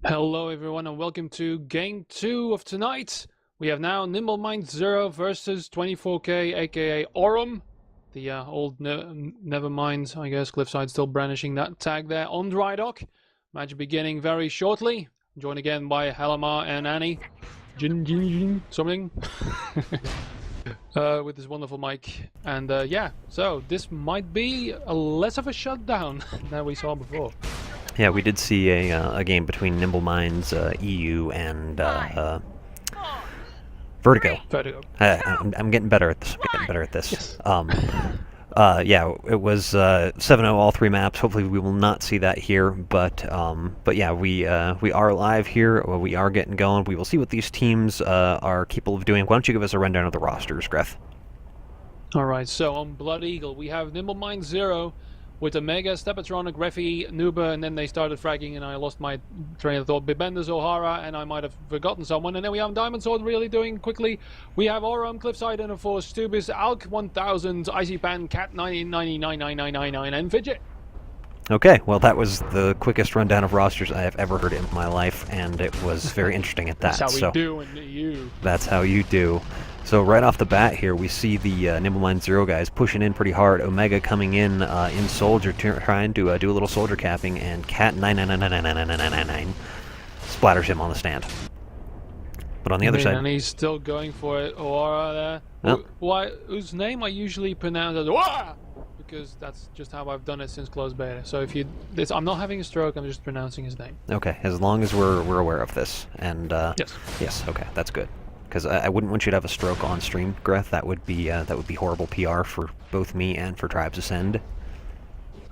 Hello everyone and welcome to game 2 of tonight. We have now Nimble Mind 0 versus 24K aka Aurum. The old Nevermind, I guess. Cliffside still brandishing that tag there on dry dock. Match beginning very shortly. Joined again by Helemar and Annijeyn, something. With this wonderful mic. And yeah, so this might be less of a shutdown than we saw before. Yeah, we did see a game between Nimble Minds, EU, and Vertigo. I'm getting better at this. Yes. Yeah, it was 7-0 all three maps. Hopefully, we will not see that here. But yeah, we are live here. We are getting going. We will see what these teams are capable of doing. Why don't you give us a rundown of the rosters, Greth? All right. So on Blood Eagle, we have Nimble Mind 0. With Omega, Stepatron, Greth, Nuba, and then they started fragging, and I lost my train of thought. Bibenders, O'Hara, and I might have forgotten someone. And then we have Diamond Sword really doing quickly. We have Aurum, Cliffside, and of course Stubis, Alk 1000, Icy Pan, Cat 999999, and Fidget. Okay, well that was the quickest rundown of rosters I have ever heard in my life, and it was very interesting at that. That's how we do in the EU. That's how you do. So right off the bat here, we see the Nimble Mind 0 guys pushing in pretty hard. Omega coming in Soldier, trying to do a little soldier capping, and Cat 99999999 splatters him on the stand. But on the other side, and he's still going for it. O'Hara there, whose name I usually pronounce as Wah! Because that's just how I've done it since closed beta. So if you, I'm not having a stroke. I'm just pronouncing his name. Okay, as long as we're aware of this, and yes, okay, that's good. Because I wouldn't want you to have a stroke on stream, Greth. That would be horrible PR for both me and for Tribes Ascend.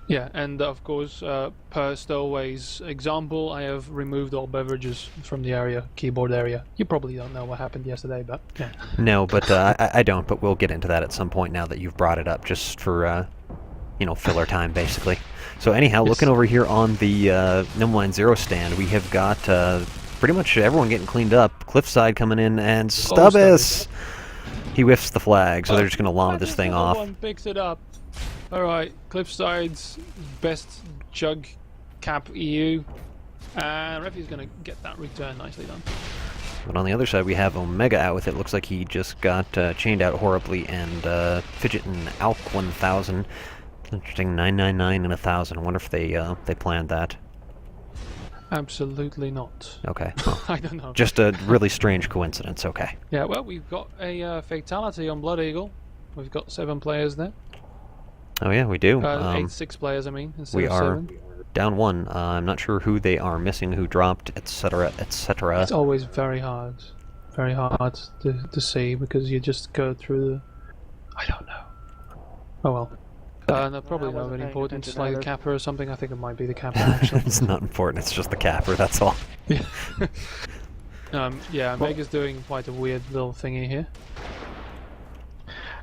Yeah, and of course, per Stowaway's example, I have removed all beverages from the area, keyboard area. You probably don't know what happened yesterday, but yeah. No, but I don't. But we'll get into that at some point now that you've brought it up, just for filler time, basically. So anyhow, looking over here on the Nimble Mind 0 stand, we have got pretty much everyone getting cleaned up. Cliffside coming in, and Stubis! He whiffs the flag, so they're just going to llama this thing off. One picks it up. Alright, Cliffside's best jug cap EU. And Refi's going to get that return nicely done. But on the other side, we have Omega out with it. Looks like he just got chained out horribly, and Fidget and Alk 1000. Interesting, 999 and 1000. I wonder if they planned that. Absolutely not. Okay. Well, I don't know. Just a really strange coincidence, okay. Yeah, well, we've got a fatality on Blood Eagle. We've got 7 players there. Oh yeah, we do. 6 players, I mean, instead we of are 7. Down 1. I'm not sure who they are missing, who dropped, etc., etc. It's always very hard to see, because you just go through the... I don't know. Oh well. No, probably not very important. It's like the capper or something. I think it might be the capper, actually. It's not important, it's just the capper, that's all. Yeah. Yeah, Mega's doing quite a weird little thingy here.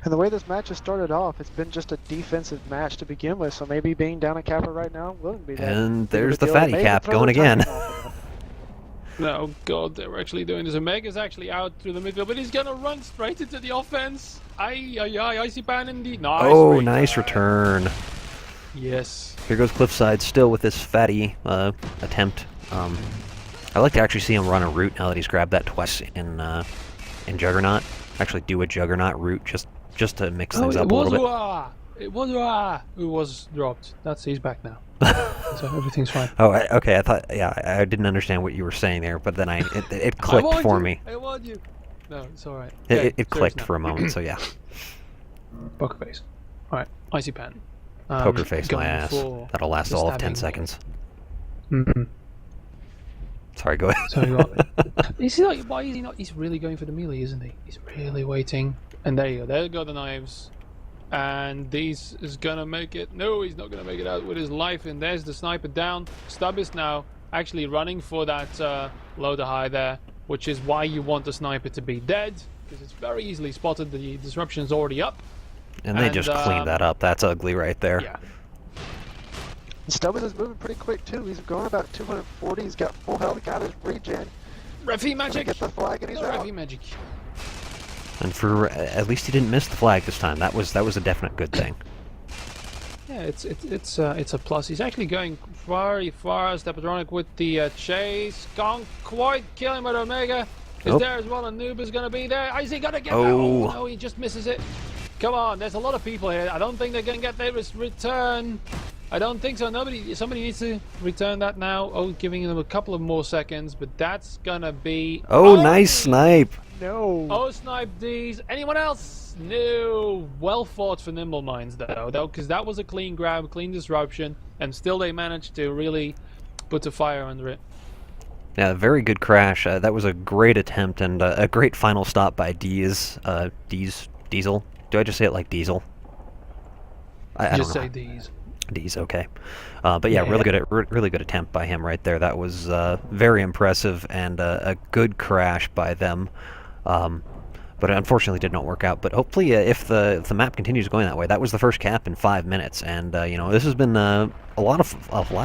And the way this match has started off, it's been just a defensive match to begin with, so maybe being down a capper right now wouldn't be that. And there's the fatty cap going again. No, God, they were actually doing this. Omega's actually out through the midfield, but he's gonna run straight into the offense. Icy Pan indeed. Nice. Oh, nice return. Yes. Here goes Cliffside still with this fatty attempt. I like to actually see him run a route now that he's grabbed that twice in Juggernaut. Actually do a Juggernaut route just to mix things up a little bit. It was who was dropped. He's back now. So everything's fine. Oh, okay. I thought, I didn't understand what you were saying there, but then it clicked for me. I want you. No, it's all right. It clicked for a moment, so yeah. Poker face. All right, Icy Pan. Poker face my ass. That'll last all of 10 seconds. Mm-hmm. Sorry, go ahead. So why is he not? He's really going for the melee, isn't he? He's really waiting. And there you go. There go the knives. And these is gonna make it. No, he's not gonna make it out with his life. And there's the sniper down. Stubis now actually running for that low to high there, which is why you want the sniper to be dead, because it's very easily spotted. The disruption's already up. And they just cleaned that up. That's ugly right there. Yeah. Stubis is moving pretty quick too. He's going about 240. He's got full health. Got his regen. Refi magic. Get the flag and he's out. Refi magic. And for at least he didn't miss the flag this time. That was a definite good thing. Yeah, it's a plus. He's actually going very fast. Epitronic with the chase. Can't quite kill him, but Omega is there as well, and Noob is going to be there. Is he going to get that? Oh no, he just misses it. Come on, there's a lot of people here. I don't think they're going to get their return. I don't think so. Somebody needs to return that now. Oh, giving them a couple of more seconds, but that's going to be... Oh, nice snipe. No. Oh, snipe D's. Anyone else? No. Well fought for Nimble Minds, though, because that was a clean grab, clean disruption, and still they managed to really put the fire under it. Yeah, very good crash. That was a great attempt and a great final stop by Diesel. Do I just say it like Diesel? I don't know. Just say D's. D's, okay. But yeah, really good attempt by him right there. That was very impressive and a good crash by them. But it unfortunately did not work out. But hopefully, if the map continues going that way, that was the first cap in 5 minutes, and you know, this has been a lot of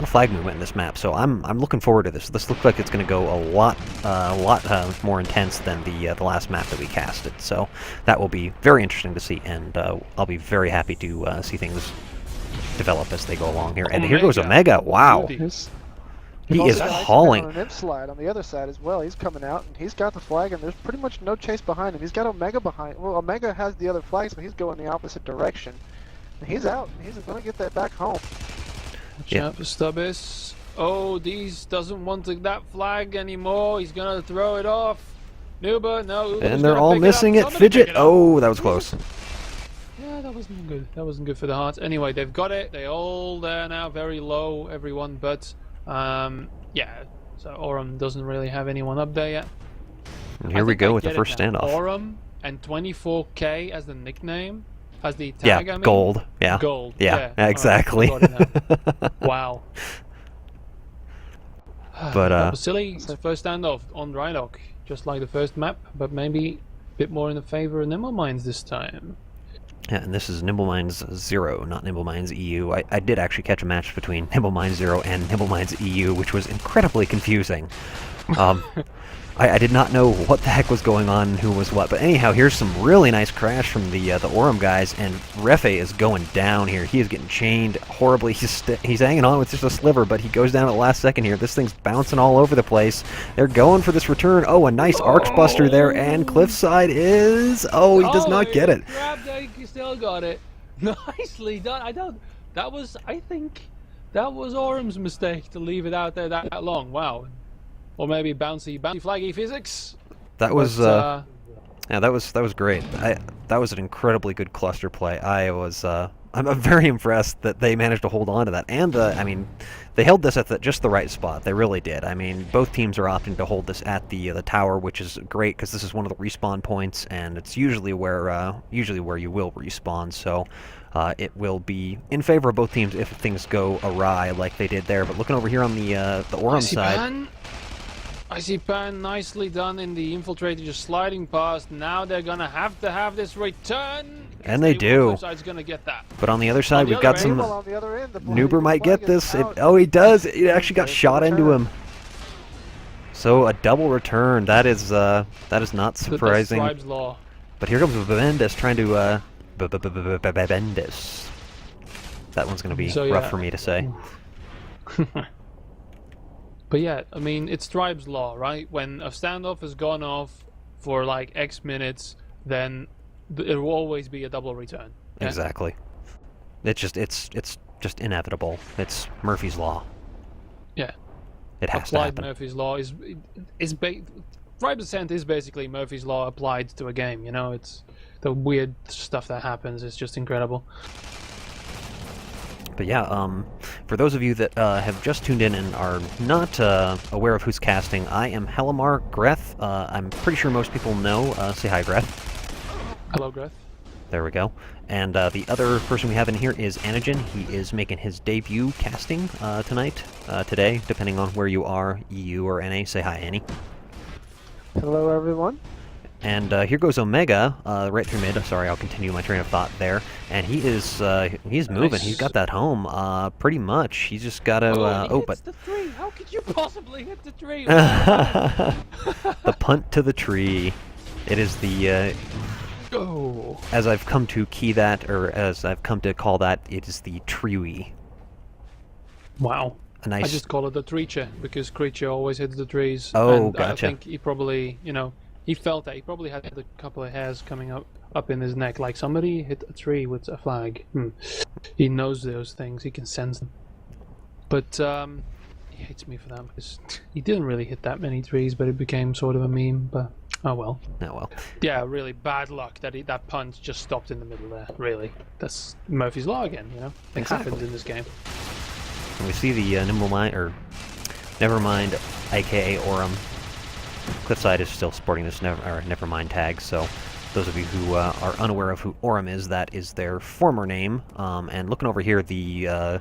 flag movement in this map. So I'm looking forward to this. This looks like it's going to go a lot more intense than the last map that we casted. So that will be very interesting to see, and I'll be very happy to see things develop as they go along here. And here goes Omega. Wow. He is hauling. On an slide on the other side as well. He's coming out and he's got the flag, and there's pretty much no chase behind him. He's got Omega behind. Well, Omega has the other flag, so he's going the opposite direction. And he's out. And he's going to get that back home. Yeah. Stubbis. Oh, Deez doesn't want that flag anymore. He's going to throw it off. Nuba, no. And they're all missing it. Fidget. Oh, that was close. Yeah, that wasn't good. That wasn't good for the Hearts. Anyway, they've got it. They're all there now, very low, everyone, but yeah, so Aurum doesn't really have anyone up there yet. And here we go with the first standoff. Aurum and 24K as the nickname, as the tag. Yeah, I mean. gold. Yeah. Gold. Yeah, exactly. Right, wow. But that was silly. It's the first standoff on Rhinoc, just like the first map, but maybe a bit more in the favor of Nimble Minds this time. Yeah, and this is Nimble Minds 0, not Nimble Minds EU. I did actually catch a match between Nimble Minds 0 and Nimble Minds EU, which was incredibly confusing. I did not know what the heck was going on and who was what. But anyhow, here's some really nice crash from the Aurum guys, and Greth is going down here. He is getting chained horribly. He's hanging on with just a sliver, but he goes down at the last second here. This thing's bouncing all over the place. They're going for this return. Oh, a nice Archbuster there, and Cliffside is... Oh, he does not get it. He still got it. Nicely done. I think that was Aurum's mistake to leave it out there that long. Wow. Or maybe bouncy flaggy physics. That was yeah, that was great. That was an incredibly good cluster play. I'm very impressed that they managed to hold on to that. And I mean, they held this at just the right spot. They really did. I mean, both teams are opting to hold this at the tower, which is great because this is one of the respawn points, and it's usually where you will respawn. So it will be in favor of both teams if things go awry like they did there. But looking over here on the Aurum side. I see Pan, nicely done in the infiltrator, just sliding past. Now they're gonna have this return. And they do. Gonna get that. But on the other side, we've got some... Nuber might get this. Oh, he does. It actually got shot into him. So a double return. That is not surprising. That's Tribe's law. But here comes Bendis trying to... Bendis. That one's going to be rough for me to say. But yeah, I mean, it's Tribe's law, right? When a standoff has gone off for like X minutes, then it will always be a double return. Yeah? Exactly. It's just inevitable. It's Murphy's law. Yeah. It has to happen. Murphy's law Tribe's Ascent is basically Murphy's law applied to a game. You know, it's the weird stuff that happens. It's just incredible. But yeah, for those of you that have just tuned in and are not aware of who's casting, I am Helemar. Greth, I'm pretty sure most people know. Say hi, Greth. Hello, Greth. There we go. And the other person we have in here is Annijeyn. He is making his debut casting today, depending on where you are, EU or NA. Say hi, Annie. Hello, everyone. And here goes Omega, right through mid. Sorry, I'll continue my train of thought there. And he's moving. Nice. He's got that home, pretty much. He's just got to... But the tree. How could you possibly hit the tree? The punt to the tree. It is the Oh. as I've come to key that, or as I've come to call that, it is the Treewee. Wow. A nice... I just call it the treacher because creature always hits the trees. Oh, and gotcha. I think he probably, you know, he felt that. He probably had a couple of hairs coming up in his neck, like somebody hit a tree with a flag. He knows those things. He can sense them. But he hates me for that because he didn't really hit that many trees, but it became sort of a meme. But oh well. Oh well. Yeah, really bad luck that that punt just stopped in the middle there. Really, that's Murphy's Law again. You know, things happens in this game. And we see the Nimble Mind, or Nevermind, aka Aurum. Cliffside is still sporting this Nevermind tag, so those of you who are unaware of who Aurum is, that is their former name. And looking over here, the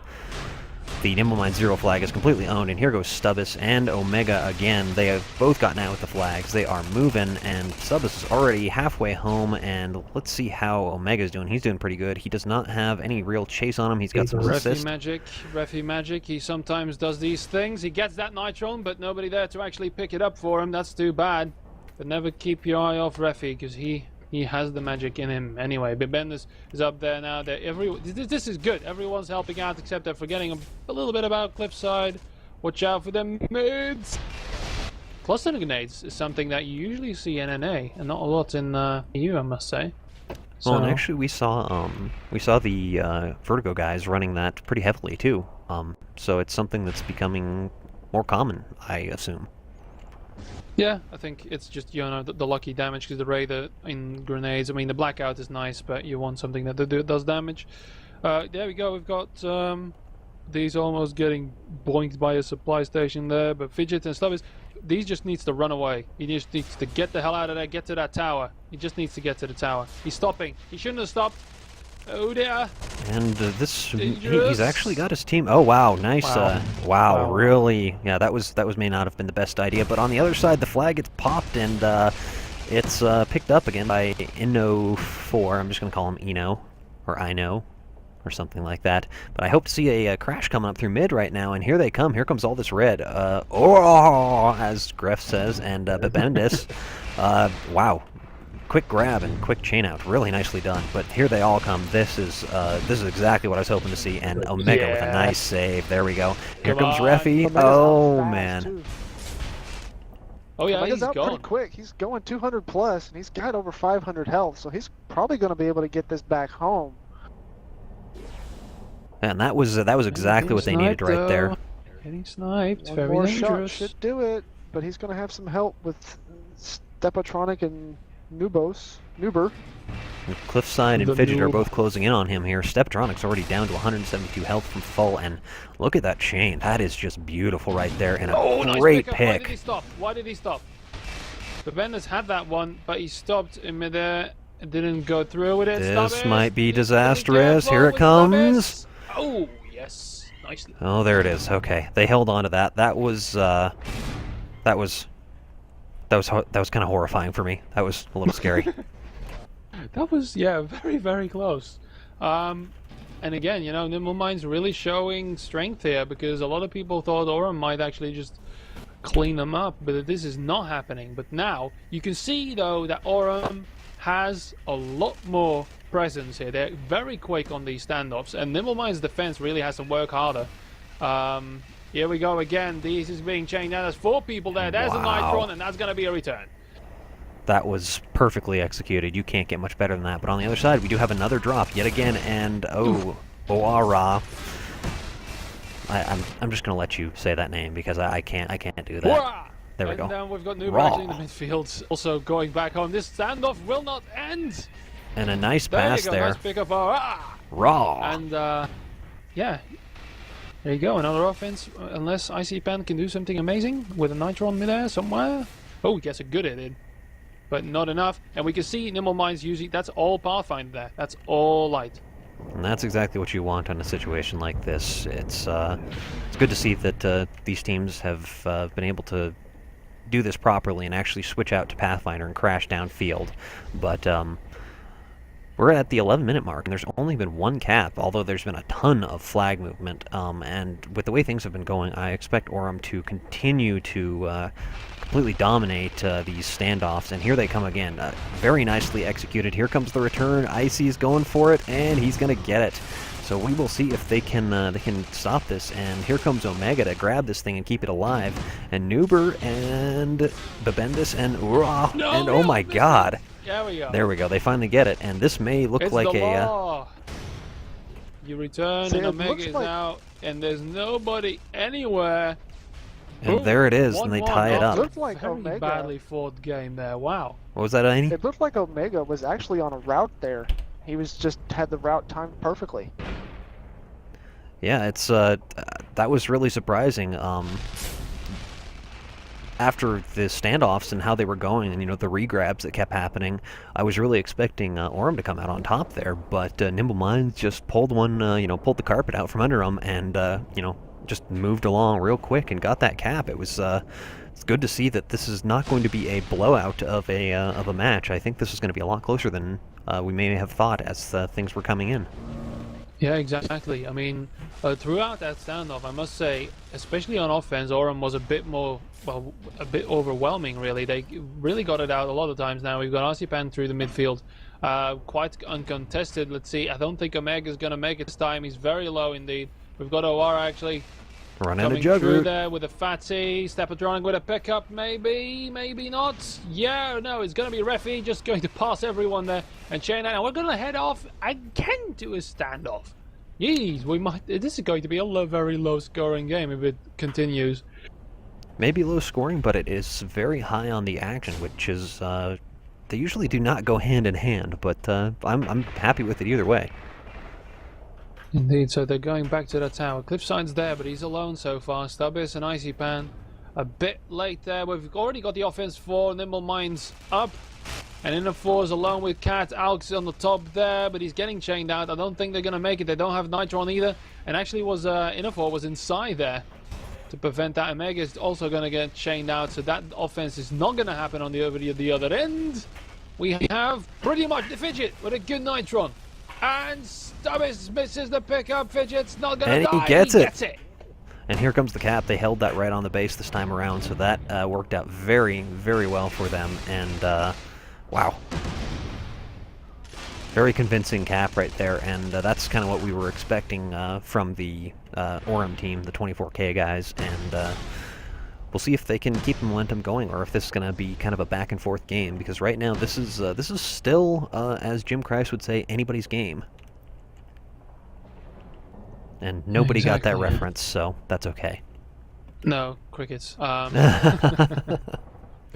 Nimblemind 0 flag is completely owned, and here goes Stubbis and Omega again. They have both gotten out with the flags. They are moving, and Stubbis is already halfway home, and let's see how Omega's doing. He's doing pretty good. He does not have any real chase on him. He's got some assist. Refi magic, he sometimes does these things. He gets that Nitron, but nobody there to actually pick it up for him. That's too bad. But never keep your eye off Refi, because he has the magic in him anyway. But Ben is up there now. This is good. Everyone's helping out except they're forgetting a little bit about Cliffside. Watch out for them mids. Cluster grenades is something that you usually see in NA and not a lot in EU, I must say. So, well, and actually we saw the Vertigo guys running that pretty heavily too. So it's something that's becoming more common, I assume. Yeah, I think it's just, you know, the lucky damage, because the Raider in grenades, I mean, the Blackout is nice, but you want something that does damage. There we go, we've got these almost getting boinked by a supply station there, but Fidget and stuff these just needs to run away. He just needs to get the hell out of there, get to that tower. He just needs to get to the tower. He's stopping. He shouldn't have stopped. Oh dear. And he's actually got his team. Oh wow, nice. Wow, really. Yeah, that may not have been the best idea. But on the other side, the flag gets popped, and it's picked up again by Inno4. I'm just gonna call him Eno, or Ino, or something like that. But I hope to see a crash coming up through mid right now. And here they come. Here comes all this red. Oh, as Greth says, and Bebendis. Wow. Quick grab and quick chain out, really nicely done. But here they all come. This is exactly what I was hoping to see. And Omega with a nice save. There we go. Here comes Refi. Oh man. Oh yeah, Omega's he's out gone pretty quick. He's going 200 plus, and he's got over 500 health. So he's probably going to be able to get this back home. And that was exactly what they needed right there. Getting sniped. One Very more dangerous. shot should do it, but he's going to have some help with Stepatronic and Nuber. Cliffside and Fidget are both closing in on him here. Steptronic's already down to 172 health from full, and look at that chain. That is just beautiful right there, and a great nice pick. Why did he stop? Why did he stop? Bebendis had that one, but he stopped in midair and didn't go through with it. This might be disastrous. Here it comes. Oh, yes. Nicely. Oh, there it is. Okay, they held on to that. That was kind of horrifying for me. That was a little scary. That was, yeah, very, very close. And again, you know, Nimblemind's really showing strength here, because a lot of people thought Aurum might actually just clean them up, but this is not happening. But now you can see though that Aurum has a lot more presence here. They're very quick on these standoffs, and Nimblemind's defense really has to work harder. Here we go again. This is being chained down. There's 4 people there. There's a Nitron, and that's going to be a return. That was perfectly executed. You can't get much better than that. But on the other side, we do have another drop yet again, and Boara. I'm just going to let you say that name because I can't do that. Boara! There we go. And then we've got Nuber in the midfield, also going back home. This standoff will not end. And a nice pass there. Nice pick up. Raw. And yeah. There you go, another offense, unless IC Pan can do something amazing with a Nitron midair somewhere. Oh, he gets a good hit in, but not enough. And we can see Nimblemind's using, that's all Pathfinder there, that's all light. And that's exactly what you want in a situation like this. It's good to see that these teams have been able to do this properly and actually switch out to Pathfinder and crash downfield. But we're at the 11-minute mark, and there's only been 1 cap, although there's been a ton of flag movement. And with the way things have been going, I expect Aurum to continue to completely dominate these standoffs, and here they come again. Very nicely executed. Here comes the return. Icy's going for it, and he's going to get it. So we will see if they can stop this. And here comes Omega to grab this thing and keep it alive. And Nuber and Bebendis and and oh my God! There we go. There we go. They finally get it, and this may look It's like the a. law. You return, See, and it Omega looks is like- out, and there's nobody anywhere. And Boom. there it is, and they 1-1. tie it It up. looked like Very Omega. badly fought game there. Wow. What was that, Annie? It looked like Omega was actually on a route there. He was just had the route timed perfectly. Yeah, it's that was really surprising. After the standoffs and how they were going, and the regrabs that kept happening, I was really expecting Aurum to come out on top there, but Nimble Minds just pulled pulled the carpet out from under them, and just moved along real quick and got that cap. It was it's good to see that this is not going to be a blowout of a match. I think this is going to be a lot closer than we may have thought as things were coming in. Yeah, exactly. I mean, throughout that standoff, I must say, especially on offense, Aurum was a bit overwhelming, really. They really got it out a lot of times now. We've got Arsipan through the midfield, quite uncontested. Let's see, I don't think Omega's going to make it this time. He's very low indeed. We've got OR actually Run out of coming jug through route. there with a fatty. Stepatronic with a pickup, maybe, maybe not. Yeah, no, it's going to be Refi just going to pass everyone there and chain out. And we're going to head off again to a standoff. Jeez, this is going to be a very low scoring game if it continues. Maybe low scoring, but it is very high on the action, which is they usually do not go hand in hand. But I'm happy with it either way. Indeed, so they're going back to the tower. Cliffside's there, but he's alone so far. Stubbis and Icy Pan a bit late there. We've already got the offense for Nimble Minds up. And Inner 4 is alone with Cat. Alex on the top there, but he's getting chained out. I don't think they're going to make it. They don't have Nitron either. And actually Inner 4 was inside there to prevent that. Omega is also going to get chained out, so that offense is not going to happen on the other end. We have pretty much the Fidget with a good Nitron. And Stubbis misses the pickup. Fidget's not going to die. And he gets it. Gets it. And here comes the cap. They held that right on the base this time around, so that worked out very, very well for them. And wow. Very convincing cap right there, and that's kind of what we were expecting from the Aurum team, the 24K guys, and we'll see if they can keep the momentum going, or if this is going to be kind of a back-and-forth game, because right now this is still, as Jim Christ would say, anybody's game. And nobody got that reference, so that's okay. No, crickets.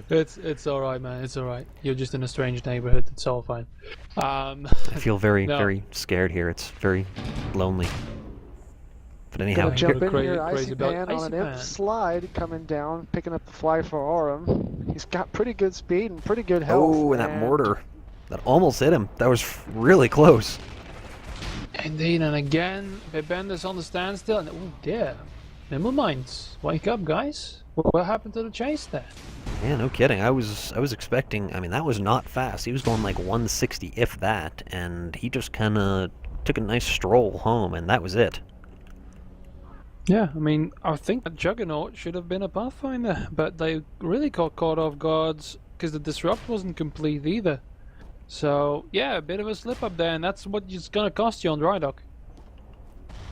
It's all right, man. It's all right. You're just in a strange neighborhood. It's all fine. I feel very, very scared here. It's very lonely. But anyhow, Gonna jump in crazy- here, crazy Icy about Man Icy on an imp Man. slide coming down, picking up the fly for Aurum. He's got pretty good speed and pretty good health. oh, and that mortar, that almost hit him. That was really close. Indeed, and again, Bebendis on the standstill, and oh dear, Nimble Minds, wake up, guys! What happened to the chase there? Yeah, no kidding. I was expecting. I mean, that was not fast. He was going like 160, if that, and he just kind of took a nice stroll home, and that was it. Yeah, I mean, I think that Juggernaut should have been a Pathfinder, but they really got caught off guards because the disrupt wasn't complete either. So yeah, a bit of a slip up there, and that's what it's gonna cost you on Dry Dock.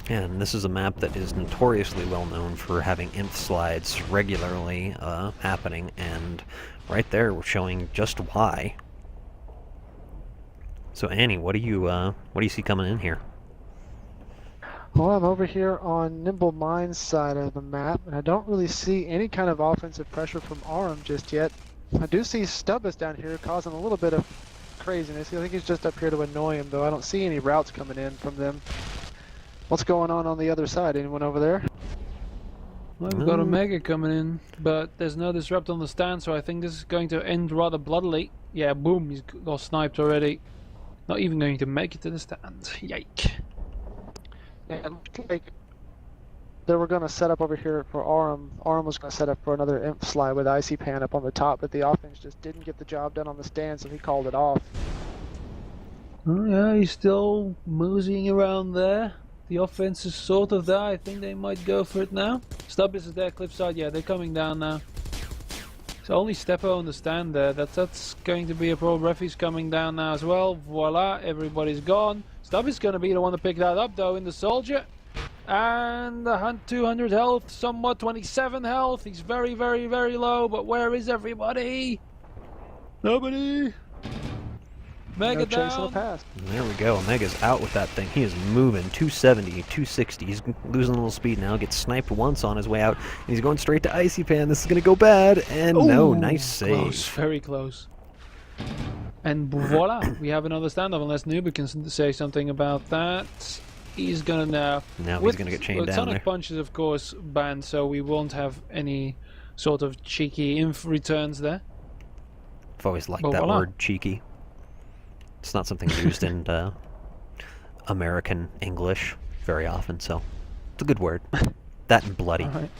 And this is a map that is notoriously well known for having imp slides regularly happening, and right there we're showing just why. So Annie, what do you see coming in here? Well, I'm over here on Nimble Mind's side of the map, and I don't really see any kind of offensive pressure from Aurum just yet. I do see Stubbis down here causing a little bit of craziness. I think he's just up here to annoy him, though. I don't see any routes coming in from them. What's going on the other side? Anyone over there? Well, we've got Omega coming in, but there's no disrupt on the stand, so I think this is going to end rather bloodily. Yeah, boom, he's got sniped already. Not even going to make it to the stand. Yike. Yeah, it looked like they were going to set up over here for Aurum. Aurum was going to set up for another imp slide with Icy Pan up on the top, but the offense just didn't get the job done on the stand, so he called it off. Oh yeah, he's still moseying around there. The offense is sort of there. I think they might go for it now. Stubbis is there, Cliffside. Yeah, they're coming down now. So only Steppo on the stand there. That's going to be a problem. Referee's coming down now as well. Voila, everybody's gone. Stubb is going to be the one to pick that up though in the soldier. And 200 health, somewhat 27 health. He's very, very, very low. But where is everybody? Nobody. Mega No chase in the down. past. There we go. Omega's out with that thing. He is moving 270, 260. He's losing a little speed now. Gets sniped once on his way out. And he's going straight to Icy Pan. This is going to go bad. And no, Ooh, nice save. Close, very close. And voila, we have another standoff. Unless Nuba can say something about that. He's going to now... Now he's going to get chained down there. Sonic Punches, of course, banned, so we won't have any sort of cheeky inf returns there. I've always liked But that voila. word, cheeky. It's not something used in American English very often, so it's a good word. That and bloody. Alright.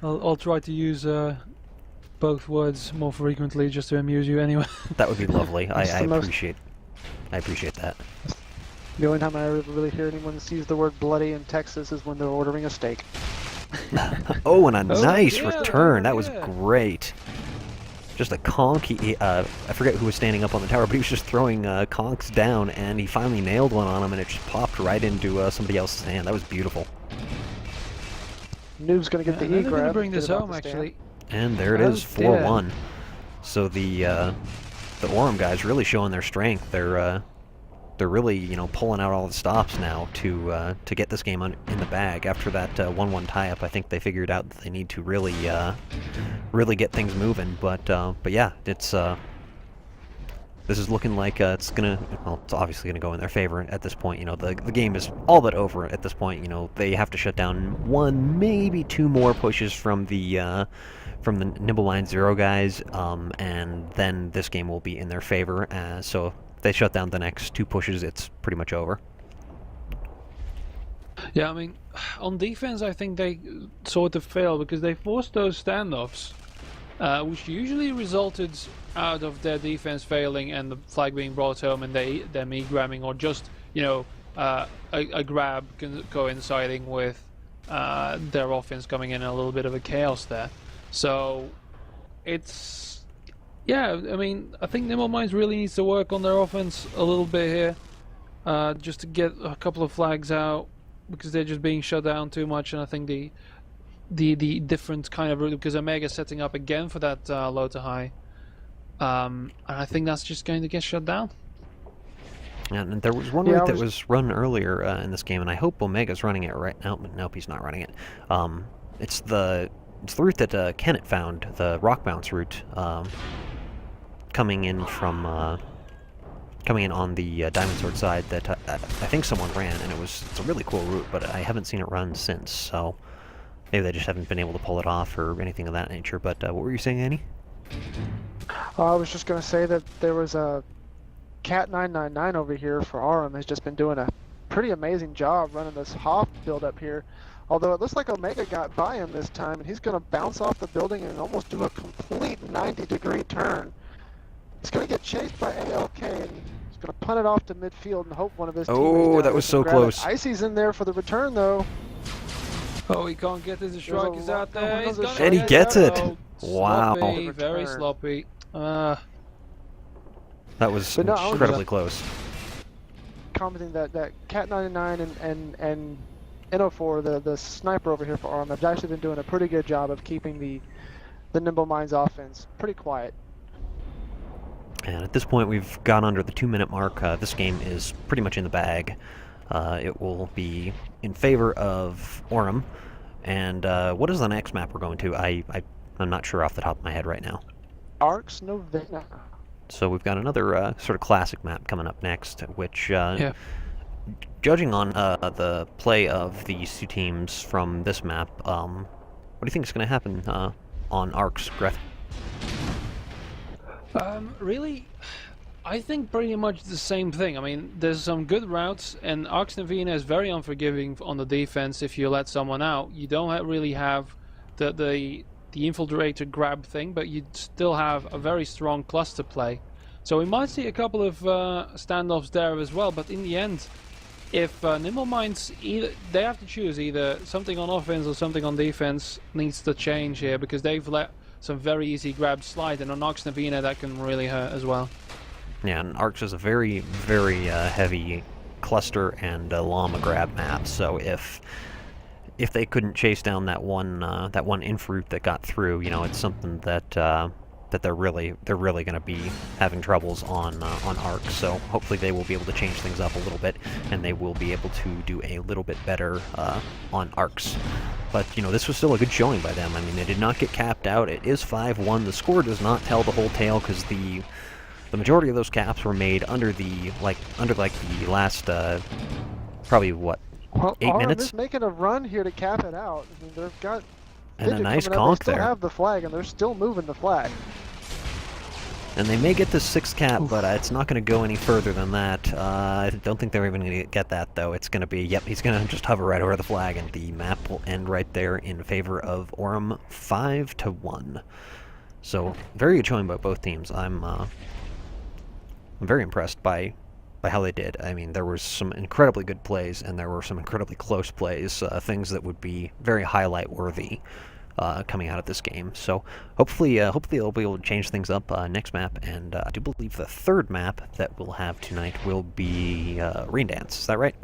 I'll try to use both words more frequently just to amuse you anyway. That would be lovely. I It's the most- appreciate that. The only time I ever really hear anyone use the word bloody in Texas is when they're ordering a steak. Oh, and a nice yeah, return. That was yeah. great. Just a conk. I forget who was standing up on the tower, but he was just throwing conks down, and he finally nailed one on him, and it just popped right into somebody else's hand. That was beautiful. Noob's gonna get the They're E gonna grab. bring get this it off home the stand. actually. And there it Oh, is, dear. 4-1. So the Aurum guys really showing their strength. They're really pulling out all the stops now to get this game in the bag. After that 1-1 tie-up, I think they figured out that they need to really get things moving. But yeah, it's this is looking like it's obviously gonna go in their favor at this point. The game is all but over at this point. They have to shut down one, maybe two more pushes from the Nimble Line 0 guys, and then this game will be in their favor. So if they shut down the next two pushes, it's pretty much over. Yeah, I mean, on defense, I think they sort of failed because they forced those standoffs, which usually resulted out of their defense failing and the flag being brought home and them e-grabbing, or just a grab coinciding with their offense coming in a little bit of a chaos there. So it's, yeah, I mean, I think Nimble Minds really needs to work on their offense a little bit here, just to get a couple of flags out, because they're just being shut down too much. And I think the different kind of route, because Omega's setting up again for that low to high, and I think that's just going to get shut down. And there was one route that was run earlier in this game, and I hope Omega's running it right now. Nope, he's not running it. It's the route that Kenneth found, the rock bounce route, coming in on the Diamond Sword side that I think someone ran, and it's a really cool route, but I haven't seen it run since, so maybe they just haven't been able to pull it off or anything of that nature. But what were you saying, Annie? I was just gonna say that there was a Cat 999 over here for Aurum has just been doing a pretty amazing job running this Hoff build up here. Although it looks like Omega got by him this time, and he's gonna bounce off the building and almost do a complete 90-degree turn. He's gonna get chased by ALK, and he's gonna punt it off to midfield and hope one of his teammates. Oh, that was so close. Icy's in there for the return though. Oh, he can't get this. The strike is out there. He's gonna And he get gets it. Oh, Wow. Sloppy, very sloppy. That was But no, I was incredibly close. Commenting that Cat 99 and N04, the sniper over here for Aurum, have actually been doing a pretty good job of keeping the Nimble Minds offense pretty quiet. And at this point, we've gone under the 2-minute mark. This game is pretty much in the bag. It will be in favor of Aurum. And what is the next map we're going to? I'm not sure off the top of my head right now. Arcs Novena. So we've got another sort of classic map coming up next, which, Yeah. judging on the play of these two teams from this map, what do you think is going to happen on Arcs, Greth? Really, I think pretty much the same thing. I mean, there's some good routes, and Arx Novena is very unforgiving on the defense if you let someone out. You don't really have the infiltrator grab thing, but you still have a very strong cluster play. So we might see a couple of standoffs there as well, but in the end, if Nimble Minds, they have to choose either something on offense or something on defense needs to change here, because they've let some very easy grabs slide, and on Ox Navina that can really hurt as well. Yeah, and Arcs is a very, very heavy cluster and llama grab map, so if they couldn't chase down that one infruit that got through, you know, it's something that that they're really going to be having troubles on Arc. So hopefully they will be able to change things up a little bit, and they will be able to do a little bit better on Arcs. But you know, this was still a good showing by them. I mean, they did not get capped out. It is 5-1. The score does not tell the whole tale, because the majority of those caps were made under the last probably what, Well, 8 Aurum minutes? is making a run here to cap it out. I mean, they've got And a Fidget nice coming up. conk They still there. have the flag, and they're still moving the flag. And they may get this 6 cap, but it's not going to go any further than that. I don't think they're even going to get that, though. It's going to be, yep, he's going to just hover right over the flag, and the map will end right there in favor of Aurum, 5-1. So, very good showing by both teams. I'm very impressed by how they did. I mean, there was some incredibly good plays, and there were some incredibly close plays, things that would be very highlight-worthy coming out of this game. So hopefully they'll be able to change things up next map, and I do believe the third map that we'll have tonight will be Rain Dance. Is that right?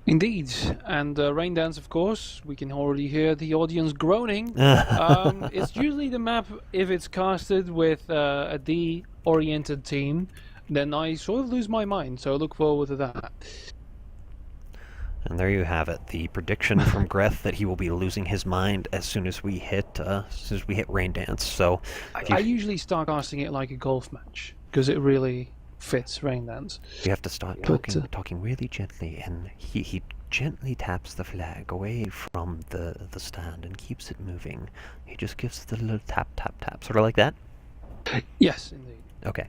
Indeed, and Rain Dance, of course, we can already hear the audience groaning. It's usually the map, if it's casted with a D-oriented team, then I sort of lose my mind, so I look forward to that. And there you have it, the prediction from Greth that he will be losing his mind as soon as we hit Rain Dance. So I usually start casting it like a golf match, because it really fits Rain Dance. you have to start talking really gently, and he gently taps the flag away from the stand and keeps it moving. He just gives the little tap, tap, tap, sort of like that? Yes, indeed. Okay.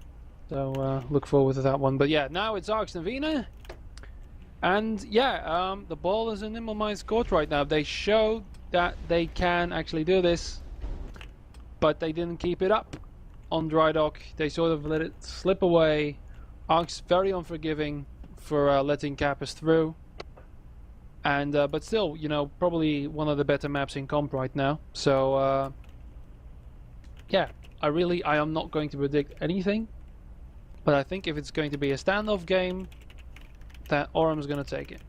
So look forward to that one. But yeah, now it's Arx Navina. And yeah, the ball is in Nimble Mind's court right now. They showed that they can actually do this, but they didn't keep it up on Dry Dock. They sort of let it slip away. Arx very unforgiving for letting Kappas through. And but still, you know, probably one of the better maps in comp right now. So yeah, I am not going to predict anything, but I think if it's going to be a standoff game, that Aurum's going to take it.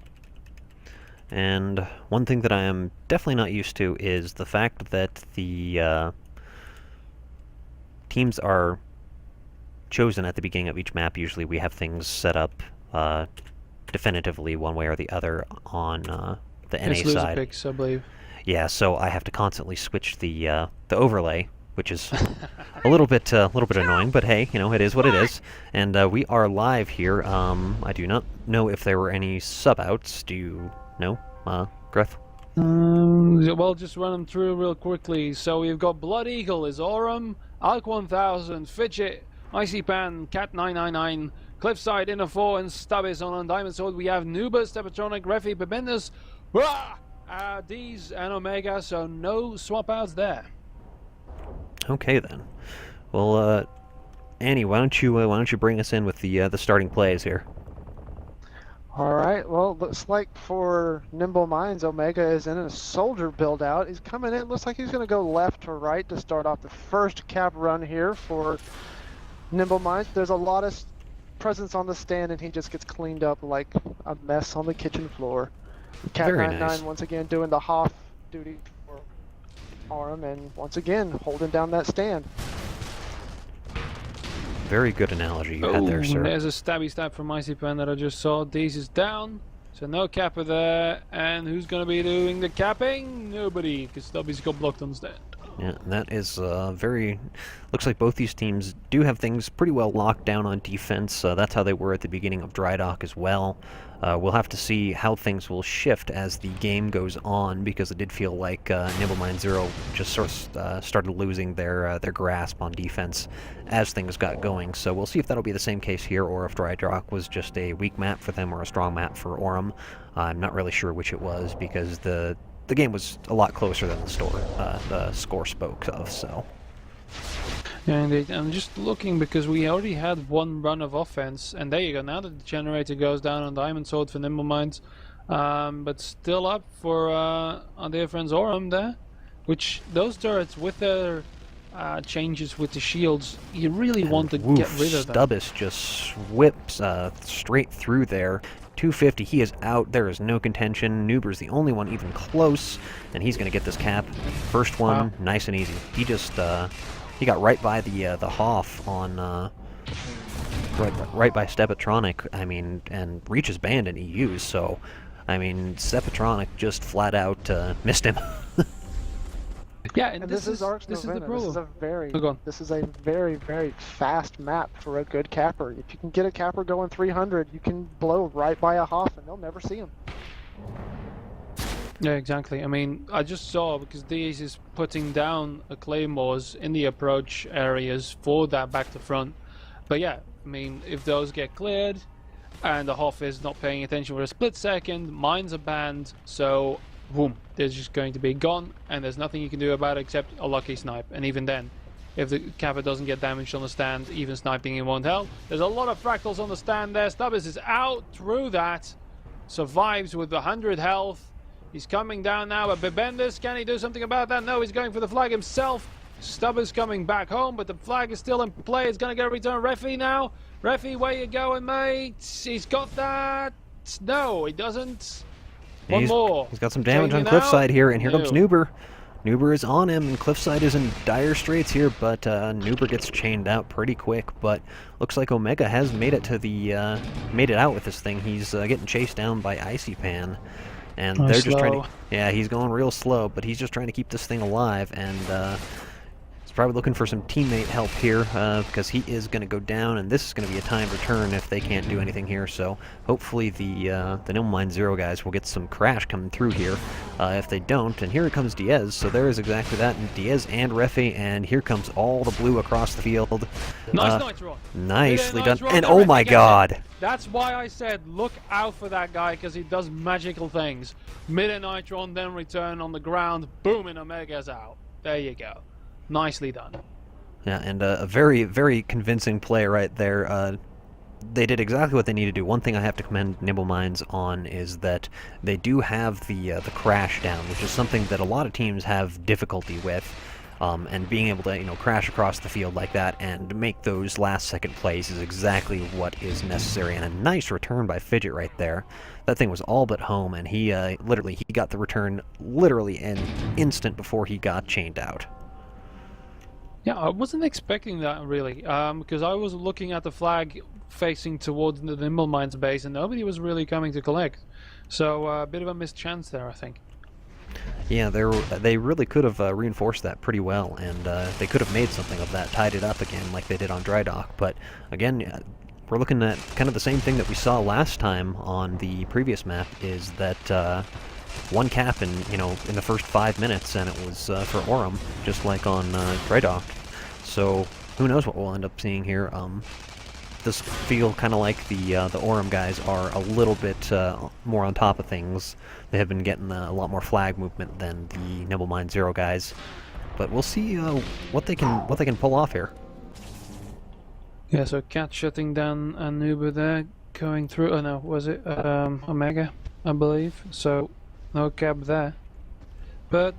And one thing that I am definitely not used to is the fact that the teams are chosen at the beginning of each map. Usually we have things set up definitively one way or the other on the NA It's side. picks, I believe. Yeah, so I have to constantly switch the overlay, which is a little bit annoying, but hey, you know, it is what it is. And we are live here. I do not know if there were any sub-outs. Do you know, Greth? Well, just run them through real quickly. So we've got Blood Eagle is Aurum, Alk 1000, Fidget, Icy Pan, Cat 999, Cliffside, Inner 4, and Stubbis on Diamond Sword. We have Nuba, Stepatronic, Refi, Bebendus, D's, and Omega, so no swap outs there. Okay then. Well, Annie, why don't you bring us in with the starting plays here? All right. Well, looks like for Nimble Minds, Omega is in a soldier build out. He's coming in. Looks like he's going to go left to right to start off the first cap run here for Nimble Minds. There's a lot of presence on the stand, and he just gets cleaned up like a mess on the kitchen floor. Cat Very 99 nice. once again doing the Hoff duty for Aurum, and once again holding down that stand. Very good analogy you had there, sir. There's a stabby stab from Icy Pan that I just saw. Deez is down, so no capper there. And who's going to be doing the capping? Nobody, because Stubby's got blocked on the stand. Yeah, that is very... Looks like both these teams do have things pretty well locked down on defense. That's how they were at the beginning of Dry Dock as well. We'll have to see how things will shift as the game goes on, because it did feel like Nimble Mind Zero just sort of started losing their grasp on defense as things got going. So we'll see if that'll be the same case here, or if Dry Dock was just a weak map for them or a strong map for Aurum. I'm not really sure which it was, because the game was a lot closer than the score spoke of. So Yeah, indeed. I'm just looking because we already had one run of offense, and there you go. Now that the generator goes down on Diamond Sword for Nimble Minds, but still up for our dear friends Aurum there, which those turrets with their changes with the shields, you really want to get rid of them. Stubbis just whips straight through there. 250, he is out. There is no contention. Nuber's the only one even close, and he's going to get this cap. First one, nice and easy. He just he got right by the Hoff on right by Stepatronic. I mean, and Reach is banned in EU, so I mean, Stepatronic just flat out missed him. Yeah, and this is the problem. This is a very fast map for a good capper. If you can get a capper going 300, you can blow right by a Hoff and they'll never see him. Yeah, exactly. I mean, I just saw, because Diaz is putting down claymores in the approach areas for that back to front. But yeah, I mean, if those get cleared and the Hoff is not paying attention for a split second, mines are banned, so boom, they're just going to be gone, and there's nothing you can do about it except a lucky snipe. And even then, if the capper doesn't get damaged on the stand, even sniping it won't help. There's a lot of fractals on the stand there. Stubbis is out through that, survives with 100 health. He's coming down now, but Bibendis, can he do something about that? No, he's going for the flag himself. Stubbis coming back home, but the flag is still in play. It's going to get a return. Refi now. Refi, where you going, mate? He's got that. No, he doesn't. One more. He's got some damage on Cliffside here, and here comes Nuber. Nuber is on him, and Cliffside is in dire straits here, but Nuber gets chained out pretty quick. But looks like Omega has made it to the made it out with this thing. He's getting chased down by Icy Pan, and they're just trying to. Yeah, he's going real slow, but he's just trying to keep this thing alive, and he's probably looking for some teammate help here because he is going to go down, and this is going to be a timed return if they can't do anything here. So hopefully the Nimble Mine Zero guys will get some crash coming through here. If they don't, and here comes Diaz, so there is exactly that, and Diaz and Refi, and here comes all the blue across the field. Nice Nitron. Nicely done, and oh my god! That's why I said look out for that guy, because he does magical things. Mid Nitron, then return on the ground, boom, and Omega's out. There you go. Nicely done. Yeah, and a very convincing play right there. They did exactly what they need to do. One thing I have to commend Nimble Minds on is that they do have the crash down, which is something that a lot of teams have difficulty with. And being able to, crash across the field like that and make those last-second plays is exactly what is necessary. And a nice return by Fidget right there. That thing was all but home, and he got the return literally an instant before he got chained out. Yeah, I wasn't expecting that really, because I was looking at the flag facing towards the Nimble Minds base, and nobody was really coming to collect. So a bit of a missed chance there, I think. Yeah, they really could have reinforced that pretty well, and they could have made something of that, tied it up again like they did on Dry Dock. But again, we're looking at kind of the same thing that we saw last time on the previous map, is that one cap in the first 5 minutes, and it was for Aurum, just like on Dry Dock. So who knows what we'll end up seeing here. This feel kind of like the Aurum guys are a little bit more on top of things. They have been getting a lot more flag movement than the Nimble Mine Zero guys, but we'll see what they can pull off here. Yeah, so Cat shutting down Anuba there, going through. Oh no, was it Omega, I believe? So no cap there, but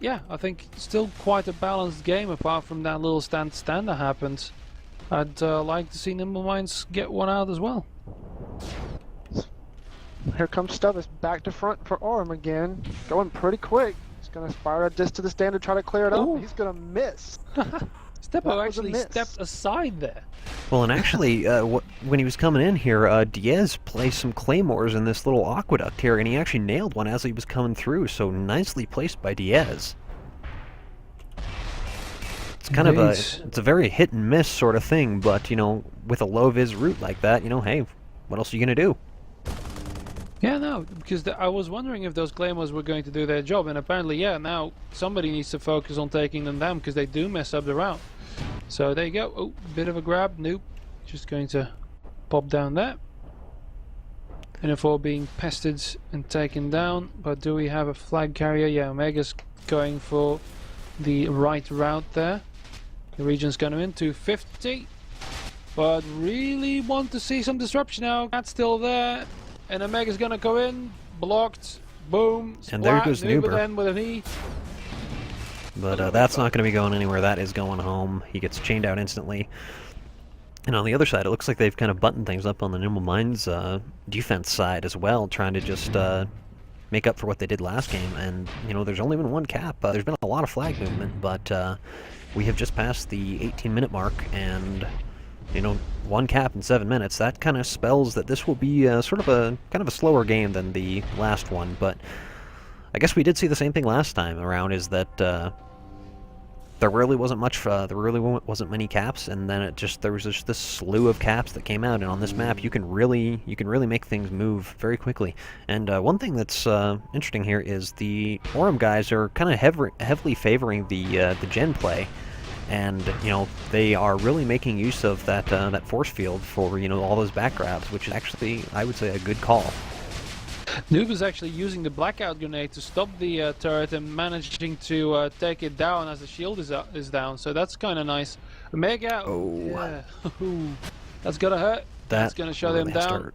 yeah, I think still quite a balanced game apart from that little stand that happened. I'd like to see Nimble Minds get one out as well. Here comes Stubbis back to front for Aurum again, going pretty quick. He's going to fire a disc to the stand to try to clear it up. He's going to miss. Stepo actually stepped aside there. Well, and actually, when he was coming in here, Diaz placed some claymores in this little aqueduct here, and he actually nailed one as he was coming through, so nicely placed by Diaz. It's kind of it's a very hit and miss sort of thing, but, with a low-vis route like that, hey, what else are you going to do? Yeah, no, because I was wondering if those claymores were going to do their job, and apparently, yeah, now somebody needs to focus on taking them down, because they do mess up the route. So there you go. Oh, bit of a grab. Nope. Just going to pop down there. NF4 being pestered and taken down, but do we have a flag carrier? Yeah, Omega's going for the right route there. The region's going in 250. But really want to see some disruption now. That's still there. And Omega's going to go in. Blocked. Boom. Splat. And there goes Nimble Nuber. then with an E. But that's not going to be going anywhere. That is going home. He gets chained out instantly. And on the other side, it looks like they've kind of buttoned things up on the Nimble Minds defense side as well, trying to just make up for what they did last game. And, you know, there's only been one cap. There's been a lot of flag movement, but we have just passed the 18-minute mark, and, you know, one cap in 7 minutes. That kind of spells that this will be sort of a kind of a slower game than the last one. But I guess we did see the same thing last time around, is that there really wasn't much, there really wasn't many caps, and then there was just this slew of caps that came out, and on this map you can really make things move very quickly. And one thing that's interesting here is the Aurum guys are kind of heavily favoring the gen play, and you know, they are really making use of that force field for, you know, all those back grabs, which is actually, I would say, a good call. Noob is actually using the blackout grenade to stop the turret and managing to take it down as the shield is down. So that's kind of nice. Omega, oh, yeah. That's gonna hurt. That's gonna shut him down.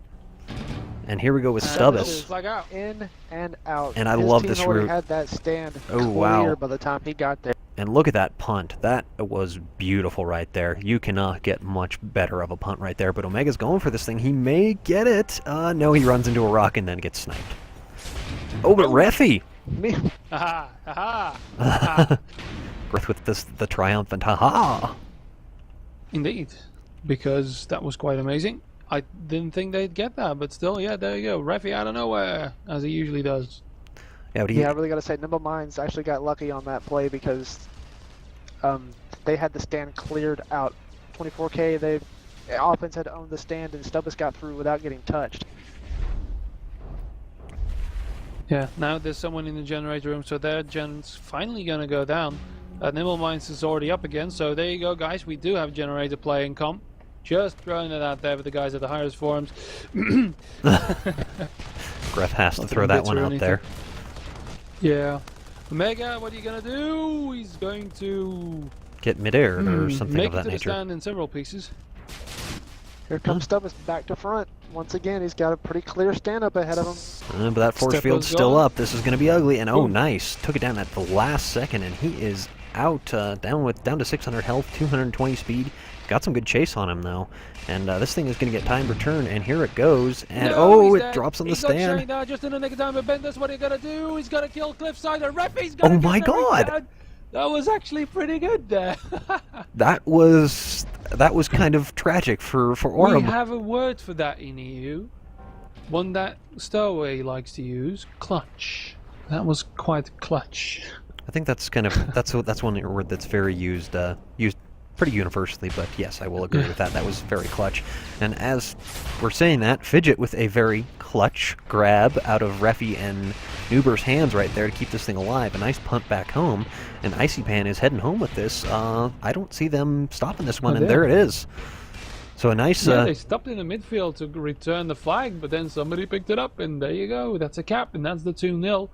And here we go with Stubbis. Flag out. In and out. And I love His this team already route. had that stand Oh, clear wow. by the time he got there. And look at that punt. That was beautiful right there. You cannot get much better of a punt right there. But Omega's going for this thing. He may get it. No, he runs into a rock and then gets sniped. Oh, but Refy! Me. Haha! Haha! Greth with the triumphant haha! Indeed, because that was quite amazing. I didn't think they'd get that, but still, yeah, there you go. Refy out of nowhere, as he usually does. Yeah, but Yeah, I really got to say, Nimble Minds actually got lucky on that play because they had the stand cleared out. 24K, the offense had owned the stand, and Stubbis got through without getting touched. Yeah, now there's someone in the generator room, so their gen's finally gonna go down. Nimble Minds is already up again, so there you go, guys. We do have generator play in comp. Just throwing it out there with the guys at the highest forums. Greth has to throw that one out there. Yeah. Omega, what are you gonna do? He's going to Get midair or something make of that it to the nature. stand in several pieces. Here comes Stubbis back to front. Once again, he's got a pretty clear stand up ahead of him. But that force Step field's was still gone. up. This is going to be ugly. And oh, Ooh. nice. Took it down at the last second, and he is out, down to 600 health, 220 speed. Got some good chase on him though, and this thing is going to get timed return. And here it goes. And No, oh, he's it dead. drops on the He's got stand. chained out just in the nick of time. But Bendis, what are you gonna do? He's gonna kill Cliffside. The Refy's gonna Oh my get every God. down. That was actually pretty good there. That was kind of tragic for Aurum. We have a word for that in EU. One that Stowaway likes to use. Clutch. That was quite clutch. I think that's kind of that's one word that's very used pretty universally, but yes, I will agree with that. That was very clutch. And as we're saying that, Fidget with a very clutch grab out of Refy and Nuber's hands right there to keep this thing alive. A nice punt back home, and Icy Pan is heading home with this. I don't see them stopping this one, and there it is. So a nice... Yeah, they stopped in the midfield to return the flag, but then somebody picked it up, and there you go. That's a cap, and that's the 2-0.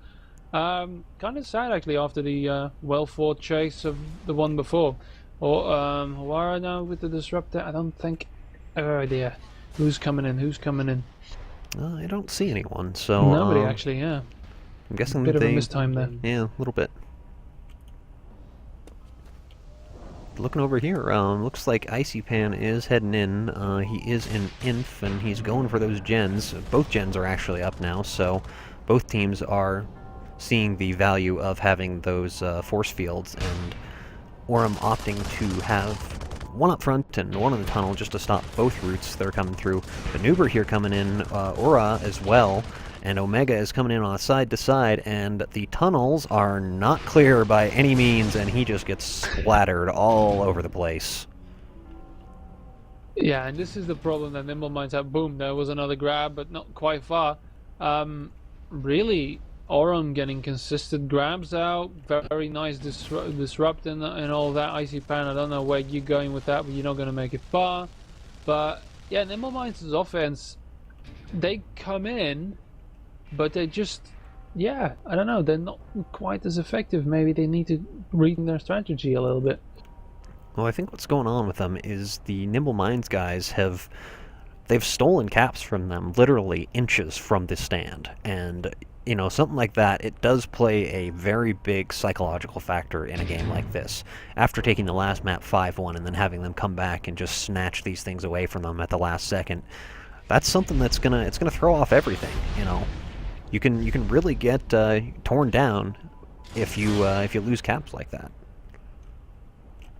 Kind of sad, actually, after the well-fought chase of the one before. Or Wara now with the disruptor. I don't think. Oh idea. Who's coming in? Who's coming in? I don't see anyone. So nobody actually. Yeah. I'm guessing Bit they. of a mistime there. Yeah, a little bit. Looking over here, looks like Icy Pan is heading in. He is in Inf, and he's going for those gens. Both gens are actually up now, so both teams are seeing the value of having those force fields, and Aurum opting to have one up front and one in the tunnel just to stop both routes that are coming through. The Nuber here coming in, Aura as well, and Omega is coming in on side to side, and the tunnels are not clear by any means, and he just gets splattered all over the place. Yeah, and this is the problem that Nimble Minds have. Boom, there was another grab, but not quite far. Really, Aurum getting consistent grabs out, very nice disrupt and all that. Icy Pan, I don't know where you're going with that, but you're not going to make it far. But yeah, Nimble Minds' offense, they come in, but they just, yeah, I don't know, they're not quite as effective. Maybe they need to read their strategy a little bit. Well, I think what's going on with them is the Nimble Minds guys they've stolen caps from them literally inches from the stand. And, you know, something like that, it does play a very big psychological factor in a game like this. After taking the last map 5-1 and then having them come back and just snatch these things away from them at the last second, that's something that's gonna throw off everything, you know. You can really get torn down if you lose caps like that.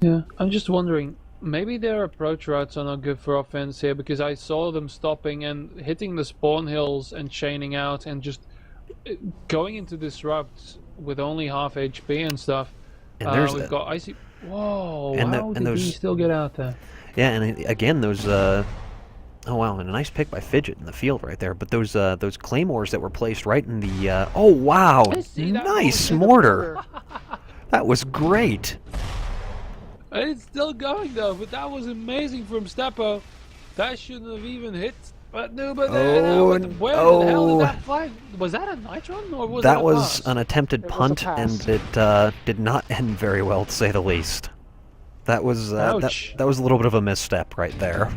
Yeah, I'm just wondering, maybe their approach routes are not good for offense here, because I saw them stopping and hitting the spawn hills and chaining out and just going into disrupt with only half HP and stuff. And we've got icy. Whoa! And how did he still get out there? Yeah, and again those. Oh wow, and a nice pick by Fidget in the field right there. But those claymores that were placed right in the. Oh wow! Nice mortar. That was great. It's still going though, but that was amazing from Steppo. That shouldn't have even hit. But no, but where the hell did that fly? Was that a nitron or was that a was pass? An attempted punt, and it did not end very well, to say the least. That was that was a little bit of a misstep right there.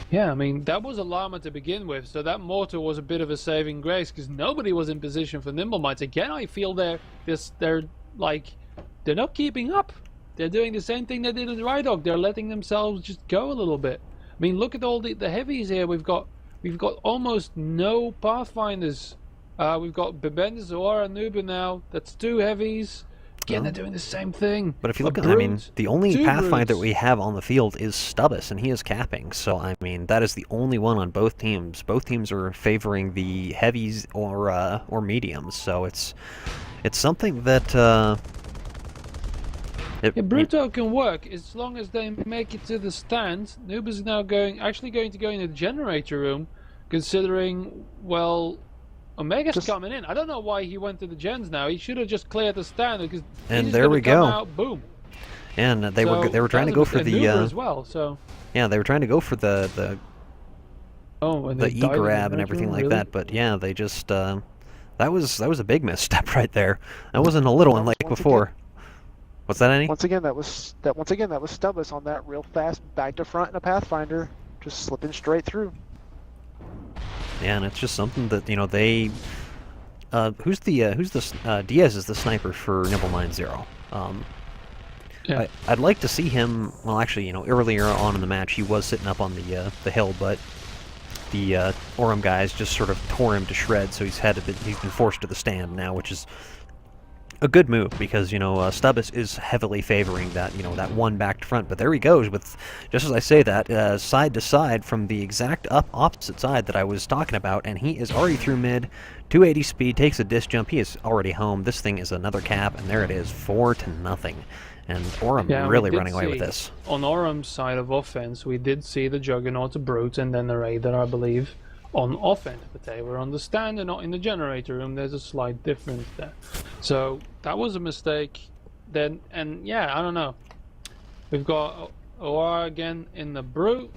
Yeah, I mean that was a llama to begin with, so that mortar was a bit of a saving grace because nobody was in position for Nimble Minds. Again, I feel they're not keeping up. They're doing the same thing they did in Rydog. They're letting themselves just go a little bit. I mean, look at all the heavies here. We've got almost no Pathfinders. We've got Bibendis, Aura, Nuba now. That's 2 heavies. Again, they're doing the same thing. But if you look at, I mean, the only Pathfinder we have on the field is Stubbis, and he is capping. So I mean, that is the only one on both teams. Both teams are favoring the heavies or mediums. So it's something that. Bruto can work as long as they make it to the stand. Noob is now actually going to go in the generator room, considering, well, Omega's coming in. I don't know why he went to the gens now. He should have just cleared the stand because and there we go. Out, boom. And they were trying to go for the as well. So yeah, they were trying to go for the E-grab and everything like that. But yeah, they just that was a big misstep right there. That wasn't a little one like before. What's that, Annie? Once again, that was Stubbis on that real fast back to front in a Pathfinder, just slipping straight through. Yeah, and it's just something that, you know, they. Who's the Diaz is the sniper for Nimble Mine 0. Yeah. I'd like to see him. Well, actually, you know, earlier on in the match he was sitting up on the hill, but the Aurum guys just sort of tore him to shreds. So he's been forced to the stand now, which is a good move because, you know, Stubbis is heavily favoring that, you know, that one back to front. But there he goes with, just as I say that, side to side from the exact opposite side that I was talking about, and he is already through mid, 280 speed, takes a disc jump, he is already home. This thing is another cap, and there it is, 4-0. And Aurum really running away with this. On Aurum's side of offense, we did see the Juggernaut, the Brute, and then the Raider, I believe, on offense, but they were on the stand and not in the generator room. There's a slight difference there. So that was a mistake. Then, and yeah, I don't know. We've got Aura again in the Brute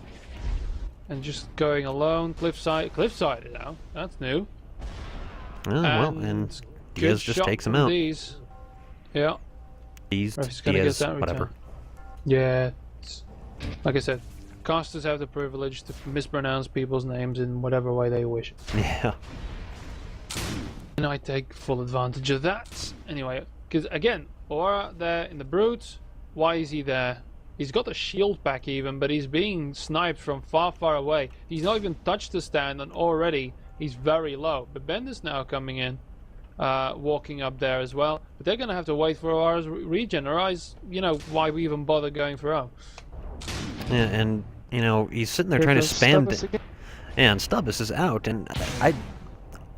and just going alone. Cliffside now. That's new. Oh, well, and Diaz just takes him out. These. Yeah. Diaz, whatever. Yeah. Like I said, casters have the privilege to mispronounce people's names in whatever way they wish. Yeah. And I take full advantage of that. Anyway, because again, Aura there in the Brute, why is he there? He's got the shield back even, but he's being sniped from far, far away. He's not even touched the stand, and already he's very low. But Bendis now coming in, walking up there as well. But they're going to have to wait for Aura's regen, or you know, why we even bother going for Aura. Yeah, and, you know, he's sitting there trying to spam and Stubbis is out, and I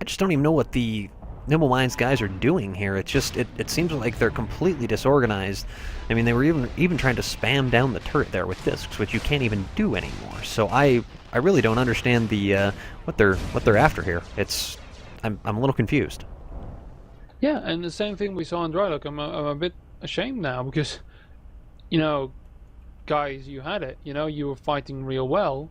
just don't even know what the Nimble Minds guys are doing here. It's just, it seems like they're completely disorganized. I mean, they were even trying to spam down the turret there with discs, which you can't even do anymore. So I really don't understand the what they're after here. I'm a little confused. Yeah, and the same thing we saw in Drylock. I'm a bit ashamed now because, you know, guys, you had it. You know, you were fighting real well,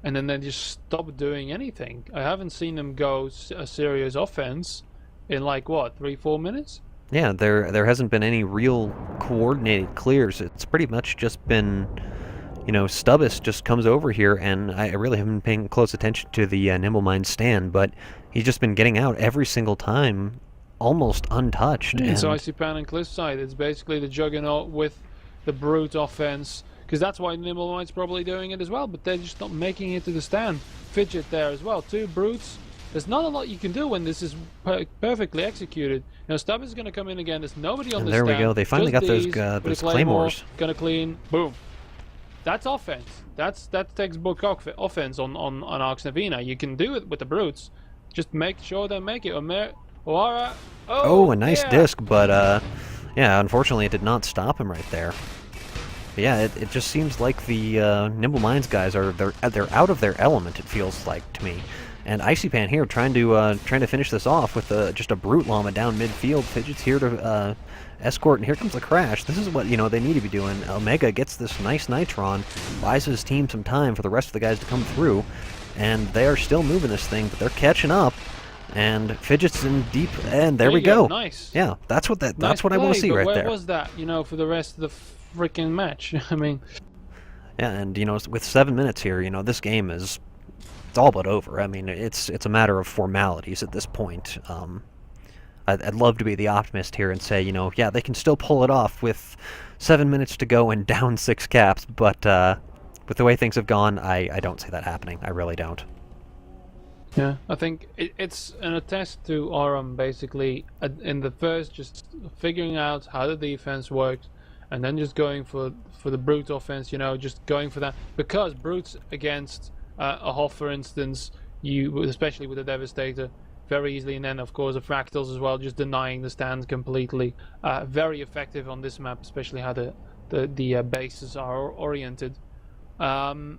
and then they just stopped doing anything. I haven't seen them go a serious offense in like what, 3-4 minutes. Yeah, there hasn't been any real coordinated clears. It's pretty much just been, you know, Stubbis just comes over here, and I really haven't been paying close attention to the Nimble Mine stand, but he's just been getting out every single time, almost untouched. It's And Icy Pan and Cliffside. It's basically the Juggernaut with the Brute offense, because that's why Nimble Mine's probably doing it as well, but they're just not making it to the stand. Fidget there as well. 2 Brutes. There's not a lot you can do when this is perfectly executed. Now Stubbis is going to come in again. There's nobody on the there stand. we go. They finally got those claymores. Going to clean. Boom. That's offense. That's textbook offense on Arx Navina. You can do it with the Brutes. Just make sure they make it. Oara. Oh, a nice yeah. disc, but yeah, unfortunately it did not stop him right there. But yeah, it just seems like the Nimble Minds guys they're out of their element. It feels like to me. And Icy Pan here trying to finish this off with just a Brute Llama down midfield. Fidget's here to escort, and here comes the crash. This is what, you know, they need to be doing. Omega gets this nice Nitron, buys his team some time for the rest of the guys to come through, and they are still moving this thing, but they're catching up. And Fidget's in deep, and there we go. Nice. Yeah, that's what that's Nice what I want to play, see but right where there. was that, you know, for the rest of the freaking match? I mean, Yeah, and you know, with 7 minutes here, you know, this game is it's all but over. I mean, it's a matter of formalities at this point. I'd love to be the optimist here and say, you know, yeah, they can still pull it off with 7 minutes to go and down 6 caps, but with the way things have gone, I don't see that happening. I really don't. yeah, I think it's an attest to Aurum basically in the first, just figuring out how the defense works, and then just going for the Brute offense. You know, just going for that, because Brutes against a Hoff, for instance, especially with the Devastator, very easily, and then of course the Fractals as well, just denying the stands completely. Very effective on this map, especially how the bases are oriented. And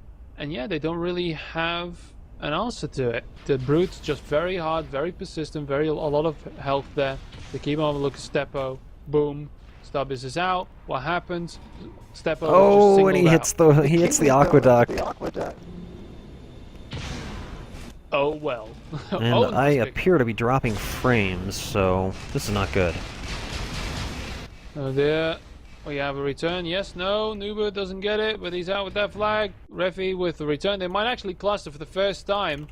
yeah, they don't really have an answer to it. The Brute's just very hard, very persistent, a lot of health there. They keep on looking. Steppo, boom, Stubbis is out. What happens? Steppo Oh, just and he hits the aqueduct. Oh well. And Oh, I mistake. appear to be dropping frames, so this is not good. Oh dear. We have a return. Yes, no. Nuba doesn't get it, but he's out with that flag. Refi with the return. They might actually cluster for the first time.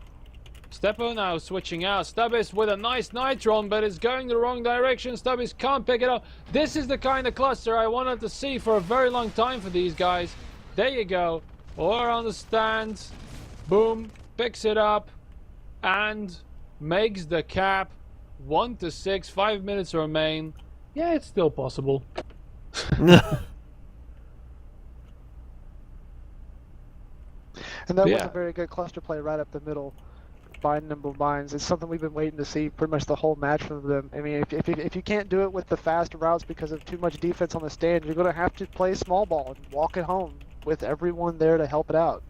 Steppo now switching out. Stubbis with a nice Nitron, but it's going the wrong direction. Stubbis can't pick it up. This is the kind of cluster I wanted to see for a very long time for these guys. There you go. Or on the stand. Boom. Picks it up. And makes the cap 1-6. 5 minutes remain. Yeah, it's still possible. And that was Yeah. a very good cluster play right up the middle by Nimble Minds. It's something we've been waiting to see pretty much the whole match from them. I mean, if you can't do it with the fast routes because of too much defense on the stand, you're going to have to play small ball and walk it home with everyone there to help it out.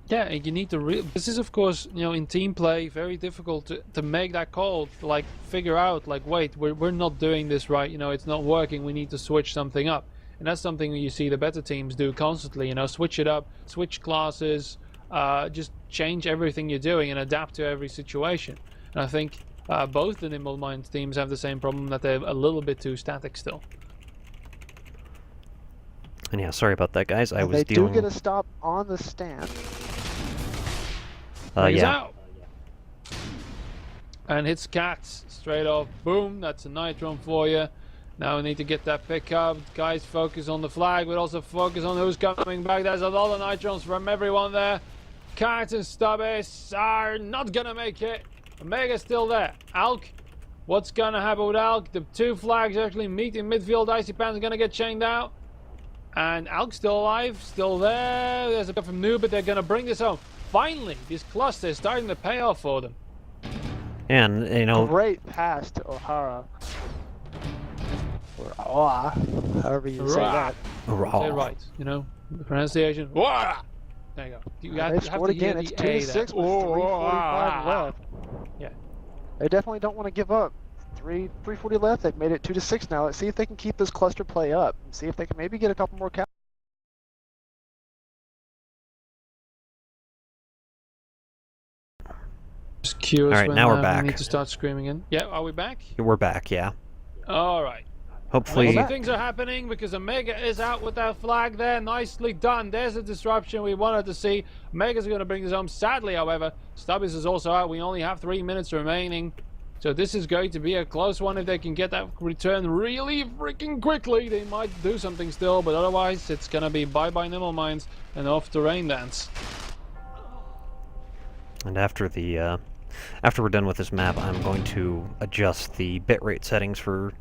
Yeah, and you need to this is, of course, you know, in team play, very difficult to make that call, to, like, figure out, like, wait, we're not doing this right, you know, it's not working, we need to switch something up. And that's something you see the better teams do constantly, you know, switch it up, switch classes, just change everything you're doing and adapt to every situation. And I think both the Nimble Minds teams have the same problem, that they're a little bit too static still. And yeah, sorry about that, guys. I And was they dealing. do get a stop on the stand. He's Yeah. out. And hits Cats straight off. Boom, that's a Nitron for you. Now we need to get that pick up. Guys, focus on the flag, but also focus on who's coming back. There's a lot of Nitrons from everyone there. Cats and Stubbis are not gonna make it. Omega's still there. Alk, what's gonna happen with Alk? The 2 flags actually meet in midfield. Icy Pan's gonna get chained out. And Alk's still alive, still there. There's a bit from Noob, but they're gonna bring this home. Finally, this cluster is starting to pay off for them. And you know, Great pass to O'Hara. Or Oa, however you say that. Say right, you know, the pronunciation. Wah! There you go. You They have to scored hear again. the It's A 2-6 there. with 3:45 left. Yeah. They definitely don't want to give up. 3:40 left. They've made it 2-6 now. Let's see if they can keep this cluster play up. And see if they can maybe get a couple more caps. Just curious. All right, when, now we're back. We need to start screaming in. Yeah, are we back? we're back. Yeah. All right. Hopefully... Amazing things are happening because Omega is out with that flag there. Nicely done. There's a disruption we wanted to see. Omega's going to bring this home. Sadly, however, Stubbies is also out. We only have 3 minutes remaining. So this is going to be a close one. If they can get that return really freaking quickly, they might do something still. But otherwise, it's going to be bye-bye Nimble Mines and off to Rain Dance. And after we're done with this map, I'm going to adjust the bitrate settings for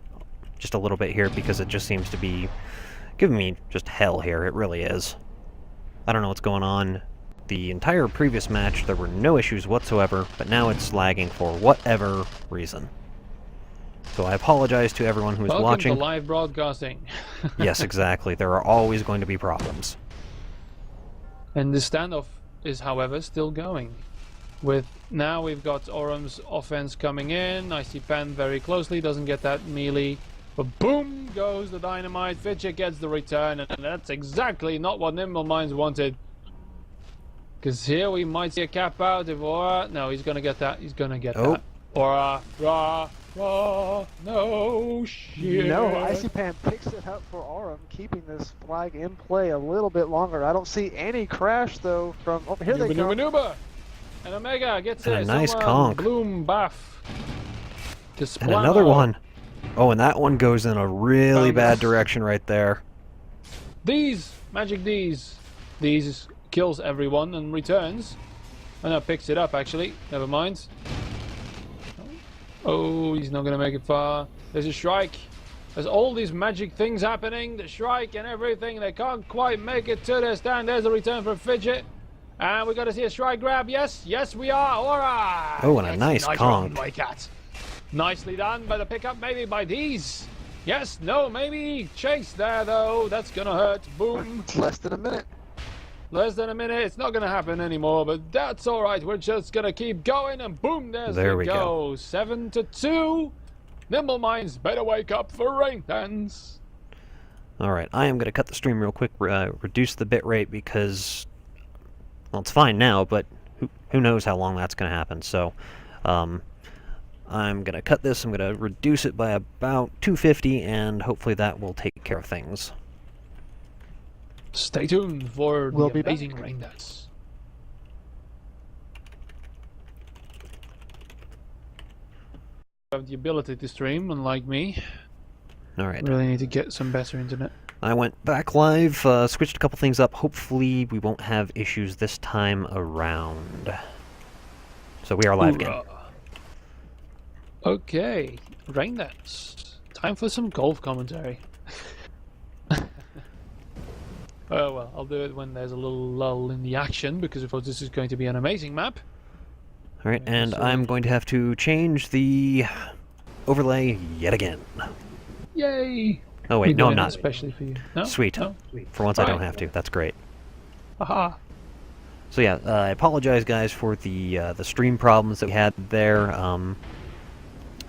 just a little bit here, because it just seems to be giving me just hell here. It really is. I don't know what's going on. The entire previous match, there were no issues whatsoever, but now it's lagging for whatever reason. So I apologize to everyone who is watching. Welcome to live broadcasting. Yes, exactly. There are always going to be problems. And the standoff is, however, still going. Now we've got Aurum's offense coming in. I see Pan very closely, doesn't get that melee. But boom goes the dynamite. Fidget gets the return, and that's exactly not what Nimble Minds wanted. Because here we might see a cap out if Aura... No, he's going to get that. He's going to get that. Aura, no shit. No, Icy Pan picks it up for Aurum, keeping this flag in play a little bit longer. I don't see any crash, though, from... Oh, here they go. And Omega gets a nice conk. Bloom buff. And another one. Oh, and that one goes in a really bad direction right there. Magic D's kills everyone and returns. Oh no, picks it up actually. Never mind. Oh, he's not gonna make it far. There's a Shrike. There's all these magic things happening. The Shrike and everything. They can't quite make it to their stand. There's a return for Fidget. And we got to see a Shrike grab. Yes, we are. Alright. Oh, and a nice conk. Nicely done by the pickup, maybe by these. Yes, no, maybe. Chase there, though. That's going to hurt. Boom. It's less than a minute. Less than a minute. It's not going to happen anymore, but that's all right. We're just going to keep going, and boom, there we go. 7-2. Nimble Minds better wake up for Rain Dance. All right, I am going to cut the stream real quick, reduce the bitrate because, well, it's fine now, but who knows how long that's going to happen. So, I'm going to cut this, I'm going to reduce it by about 250, and hopefully that will take care of things. Stay tuned for the amazing Rain Dance. Have the ability to stream, unlike me. Alright. Really need to get some better internet. I went back live, switched a couple things up. Hopefully we won't have issues this time around. So we are live again. Okay, Rain Dance. Time for some golf commentary. Oh well, I'll do it when there's a little lull in the action, because of course this is going to be an amazing map. Alright, and I'm going to have to change the overlay yet again. Yay! Oh wait, no I'm not. Especially for you. No? Sweet. No? For once I don't have to. That's great. Aha! So yeah, I apologize guys for the stream problems that we had there.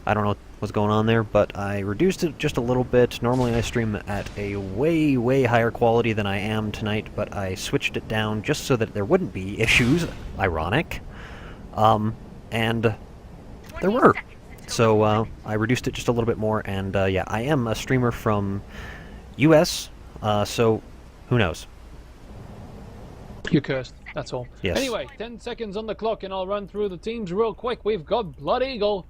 I don't know what's going on there, but I reduced it just a little bit. Normally I stream at a way higher quality than I am tonight, but I switched it down just so that there wouldn't be issues. Ironic. And there were. So I reduced it just a little bit more, and yeah, I am a streamer from US, so who knows? You're cursed, that's all. Yes. Anyway, 10 seconds on the clock, and I'll run through the teams real quick. We've got Blood Eagle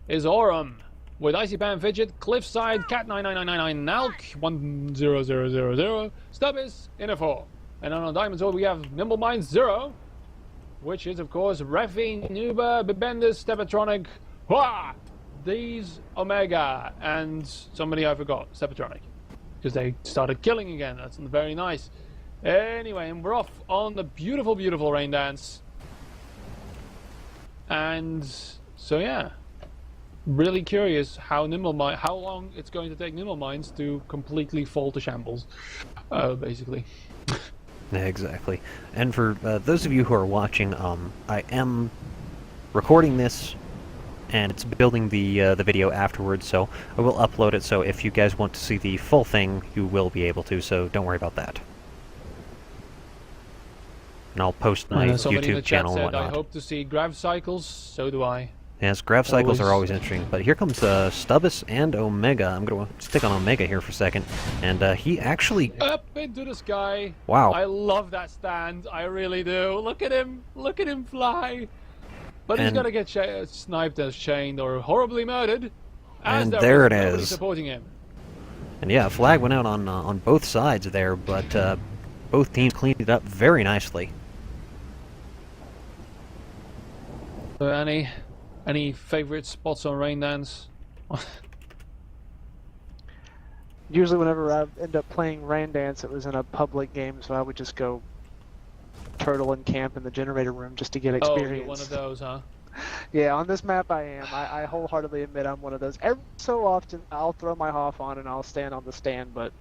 is Aurum, with Icy Pan Fidget, Cliffside, Cat 9999, Nalk 10000, Stubbies in a 4. And on Diamond Sword we have Nimble Minds 0, which is of course Reffy, Nuba, Bibendus, Stepatronic, Hua! These Omega, and somebody I forgot, Stepatronic, because they started killing again. That's very nice. Anyway, and we're off on the beautiful Rain Dance. And so yeah, really curious how long it's going to take Nimble Minds to completely fall to shambles, basically. Exactly. And for those of you who are watching, I am recording this, and it's building the video afterwards, so I will upload it, so if you guys want to see the full thing, you will be able to, so don't worry about that. And I'll post my YouTube channel and said, whatnot. I hope to see grav cycles, so do I. Yes, grab cycles are always interesting, but here comes Stubbis and Omega. I'm going to stick on Omega here for a second, and he actually... Up into the sky! Wow. I love that stand, I really do. Look at him fly! But he's got to get sniped as chained or horribly murdered. And there it is. Supporting him. And yeah, a flag went out on both sides there, but both teams cleaned it up very nicely. So any favorite spots on Rain Dance? Usually whenever I end up playing Rain Dance, it was in a public game, so I would just go turtle and camp in the generator room just to get experience. Oh, you're one of those, huh? Yeah, on this map I am. I wholeheartedly admit I'm one of those. Every so often I'll throw my Hoff on and I'll stand on the stand, but...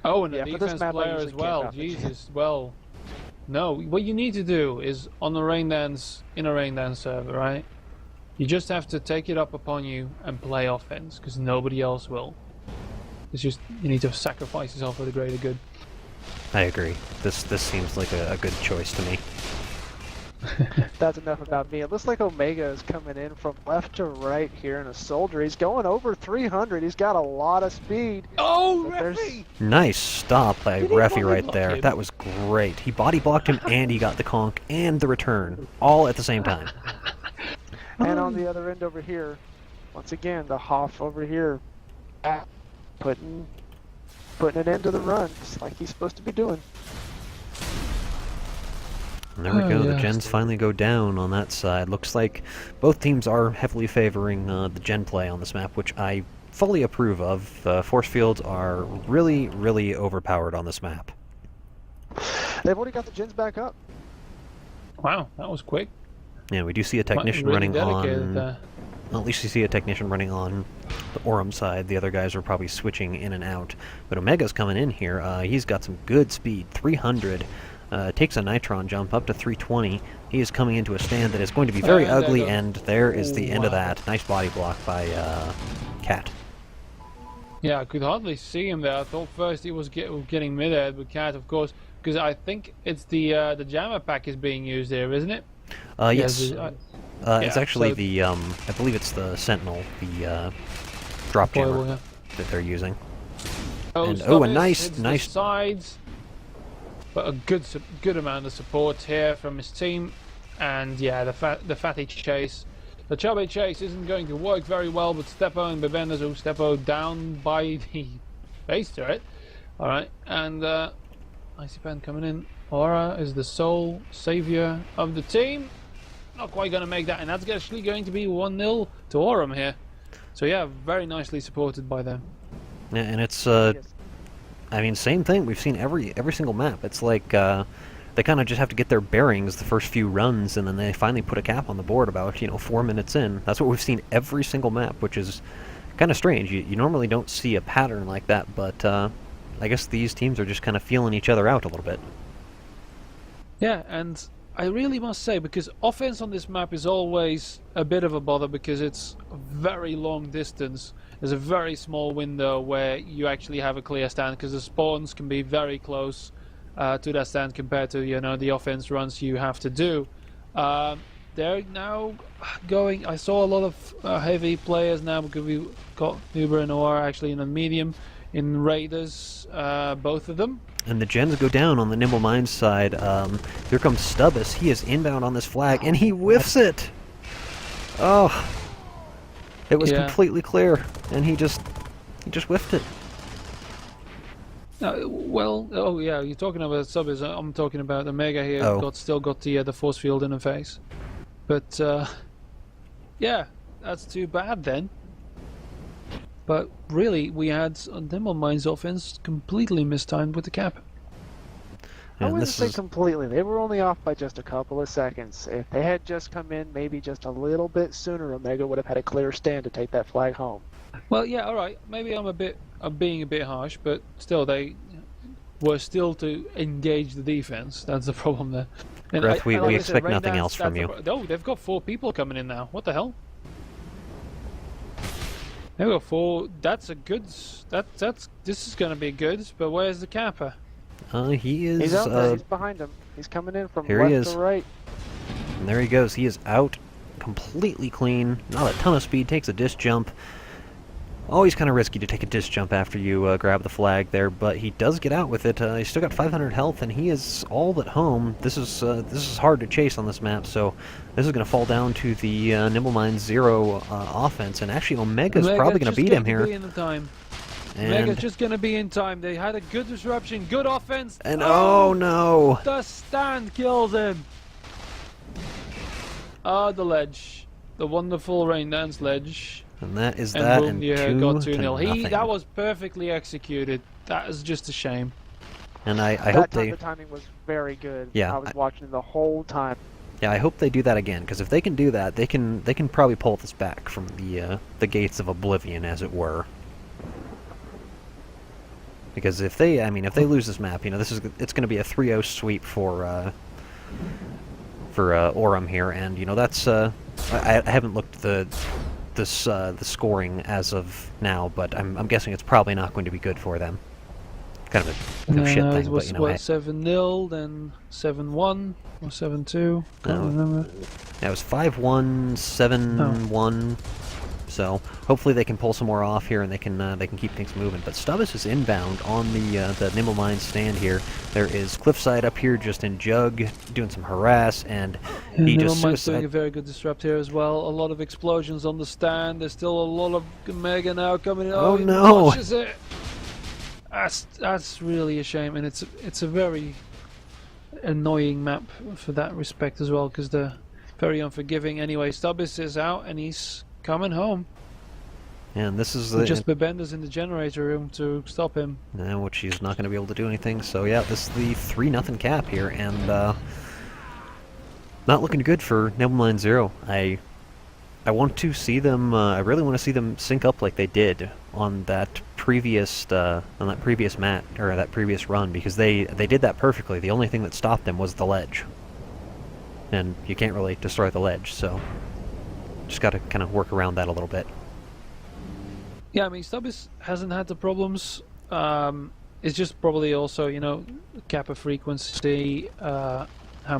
Oh, and yeah, a defense player as well. Jesus, well... No, what you need to do is, on the Rain Dance, in a Rain Dance server, right? You just have to take it up upon you and play offense, because nobody else will. It's just, you need to sacrifice yourself for the greater good. I agree. This seems like a good choice to me. That's enough about me. It looks like Omega is coming in from left to right here in a soldier. He's going over 300. He's got a lot of speed. Oh, Refi! Nice stop by Did he Refi body right block there. him? That was great. He body blocked him and he got the conk and the return all at the same time. And on the other end over here, once again, the Hoff over here, putting it into the run, just like he's supposed to be doing. And there we go. yeah. The gens finally go down on that side. Looks like both teams are heavily favoring the gen play on this map, which I fully approve of. Force fields are really, really overpowered on this map. They've already got the gens back up. Wow, that was quick. Yeah, we do see a technician Really running dedicated on... there. Well, at least you see a technician running on the Aurum side. The other guys are probably switching in and out. But Omega's coming in here. He's got some good speed. 300. Takes a Nitron jump up to 320. He is coming into a stand that is going to be very ugly, and there is the end of that. Nice body block by Cat. Yeah, I could hardly see him there. I thought first he was getting mid-air with Cat, of course, because I think it's the jammer pack is being used here, isn't it? Yes. It's actually so the, I believe it's the Sentinel, the drop jammer yeah. that they're using. Oh, And, Stubbis a nice, hits the nice... sides. But a good amount of support here from his team, and yeah, the fatty chase, the chubby chase isn't going to work very well. But Stepo and Bebendas, who Stepo down by the base turret. All right, and Icy Pan coming in. Aura is the sole savior of the team. Not quite going to make that, and that's actually going to be 1-0 to Aurum here. So yeah, very nicely supported by them. Yeah, and it's I mean, same thing. We've seen every single map. It's like they kind of just have to get their bearings the first few runs, and then they finally put a cap on the board about 4 minutes in. That's what we've seen every single map, which is kind of strange. You normally don't see a pattern like that, but I guess these teams are just kind of feeling each other out a little bit. Yeah, and I really must say, because offense on this map is always a bit of a bother because it's a very long distance. There's a very small window where you actually have a clear stand because the spawns can be very close to that stand compared to the offense runs you have to do. They're now going. I saw a lot of heavy players now because we got Uber and Noir actually in a medium in Raiders, both of them. And the gens go down on the Nimble Minds side. Here comes Stubbis. He is inbound on this flag, and he whiffs it. Oh. It was completely clear, and he just whiffed it. Oh yeah, you're talking about Stubbis. I'm talking about Omega here. Oh. Still got the force field in the face, but yeah, that's too bad then. But really, we had Nimble Minds offense completely mistimed with the cap. I wouldn't say completely. They were only off by just a couple of seconds. If they had just come in maybe just a little bit sooner, Omega would have had a clear stand to take that flag home. Well, yeah, all right. Maybe I'm being a bit harsh, but still, they were still to engage the defense. That's the problem there. And Greth, we like I expect said, nothing else from you. Oh, they've got 4 people coming in now. What the hell? They've got 4. That's a good. This is going to be good. But where's the capper? He is. He's out there. He's behind him. He's coming in from here left to right. And there he goes. He is out, completely clean. Not a ton of speed, takes a disc jump. Always kind of risky to take a disc jump after you grab the flag there, but he does get out with it. He's still got 500 health, and he is all but home. This is hard to chase on this map, so this is going to fall down to the nMz 0 offense, and actually Omega's probably going to beat him here. Omega's just going to be in time. They had a good disruption, good offense. And oh no! The stand kills him. The ledge. The wonderful rain dance ledge. And that is that, boom, and yeah, 2-0. That was perfectly executed. That is just a shame. And I hope the timing was very good. Yeah, I was watching the whole time. Yeah, I hope they do that again, because if they can do that, they can probably pull this back from the gates of oblivion, as it were. Because if they lose this map, it's going to be a 3-0 sweep for Aurum here, and that's I haven't looked at the scoring as of now, but I'm guessing it's probably not going to be good for them. Kind of a shit thing, it was, but what, 7-0, then 7-1 or 7-2. Can't remember. Yeah, it was 5-1, 7-1. So hopefully they can pull some more off here, and they can keep things moving. But Stubbis is inbound on the Nimble Mines stand here. There is Cliffside up here just in Jug doing some harass, and he just suicide. Doing a very good disrupt here as well. A lot of explosions on the stand. There's still a lot of Mega now coming in. Oh no! It. That's really a shame, and it's a very annoying map for that respect as well, because they're very unforgiving. Anyway, Stubbis is out, and he's coming home. And this is just Bebenda's in the generator room to stop him. Which he's not going to be able to do anything. So yeah, this is the 3-0 cap here, and not looking good for nMz 0. I want to see them. I really want to see them sync up like they did on that previous mat, or that previous run, because they did that perfectly. The only thing that stopped them was the ledge, and you can't really destroy the ledge, so just got to kind of work around that a little bit. Yeah, I mean, Stubbis hasn't had the problems. It's just probably also, cap of frequency, how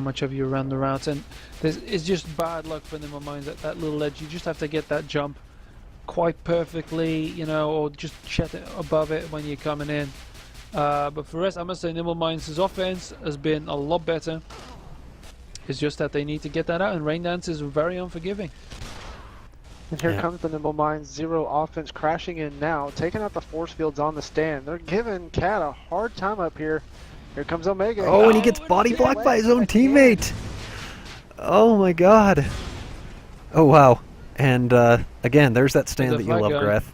much have you run the routes, and it's just bad luck for Nimble Mines at that little edge. You just have to get that jump quite perfectly, or just chat it above it when you're coming in. But for the rest, I must say Nimble Mines' offense has been a lot better. It's just that they need to get that out, and Rain Dance is very unforgiving. And here comes the Nimble Mines 0 offense crashing in now, taking out the force fields on the stand. They're giving Cat a hard time up here. Here comes Omega. Oh, and he gets body blocked by his own teammate. Oh my god. Oh wow. And again, there's that stand that you love, Greth.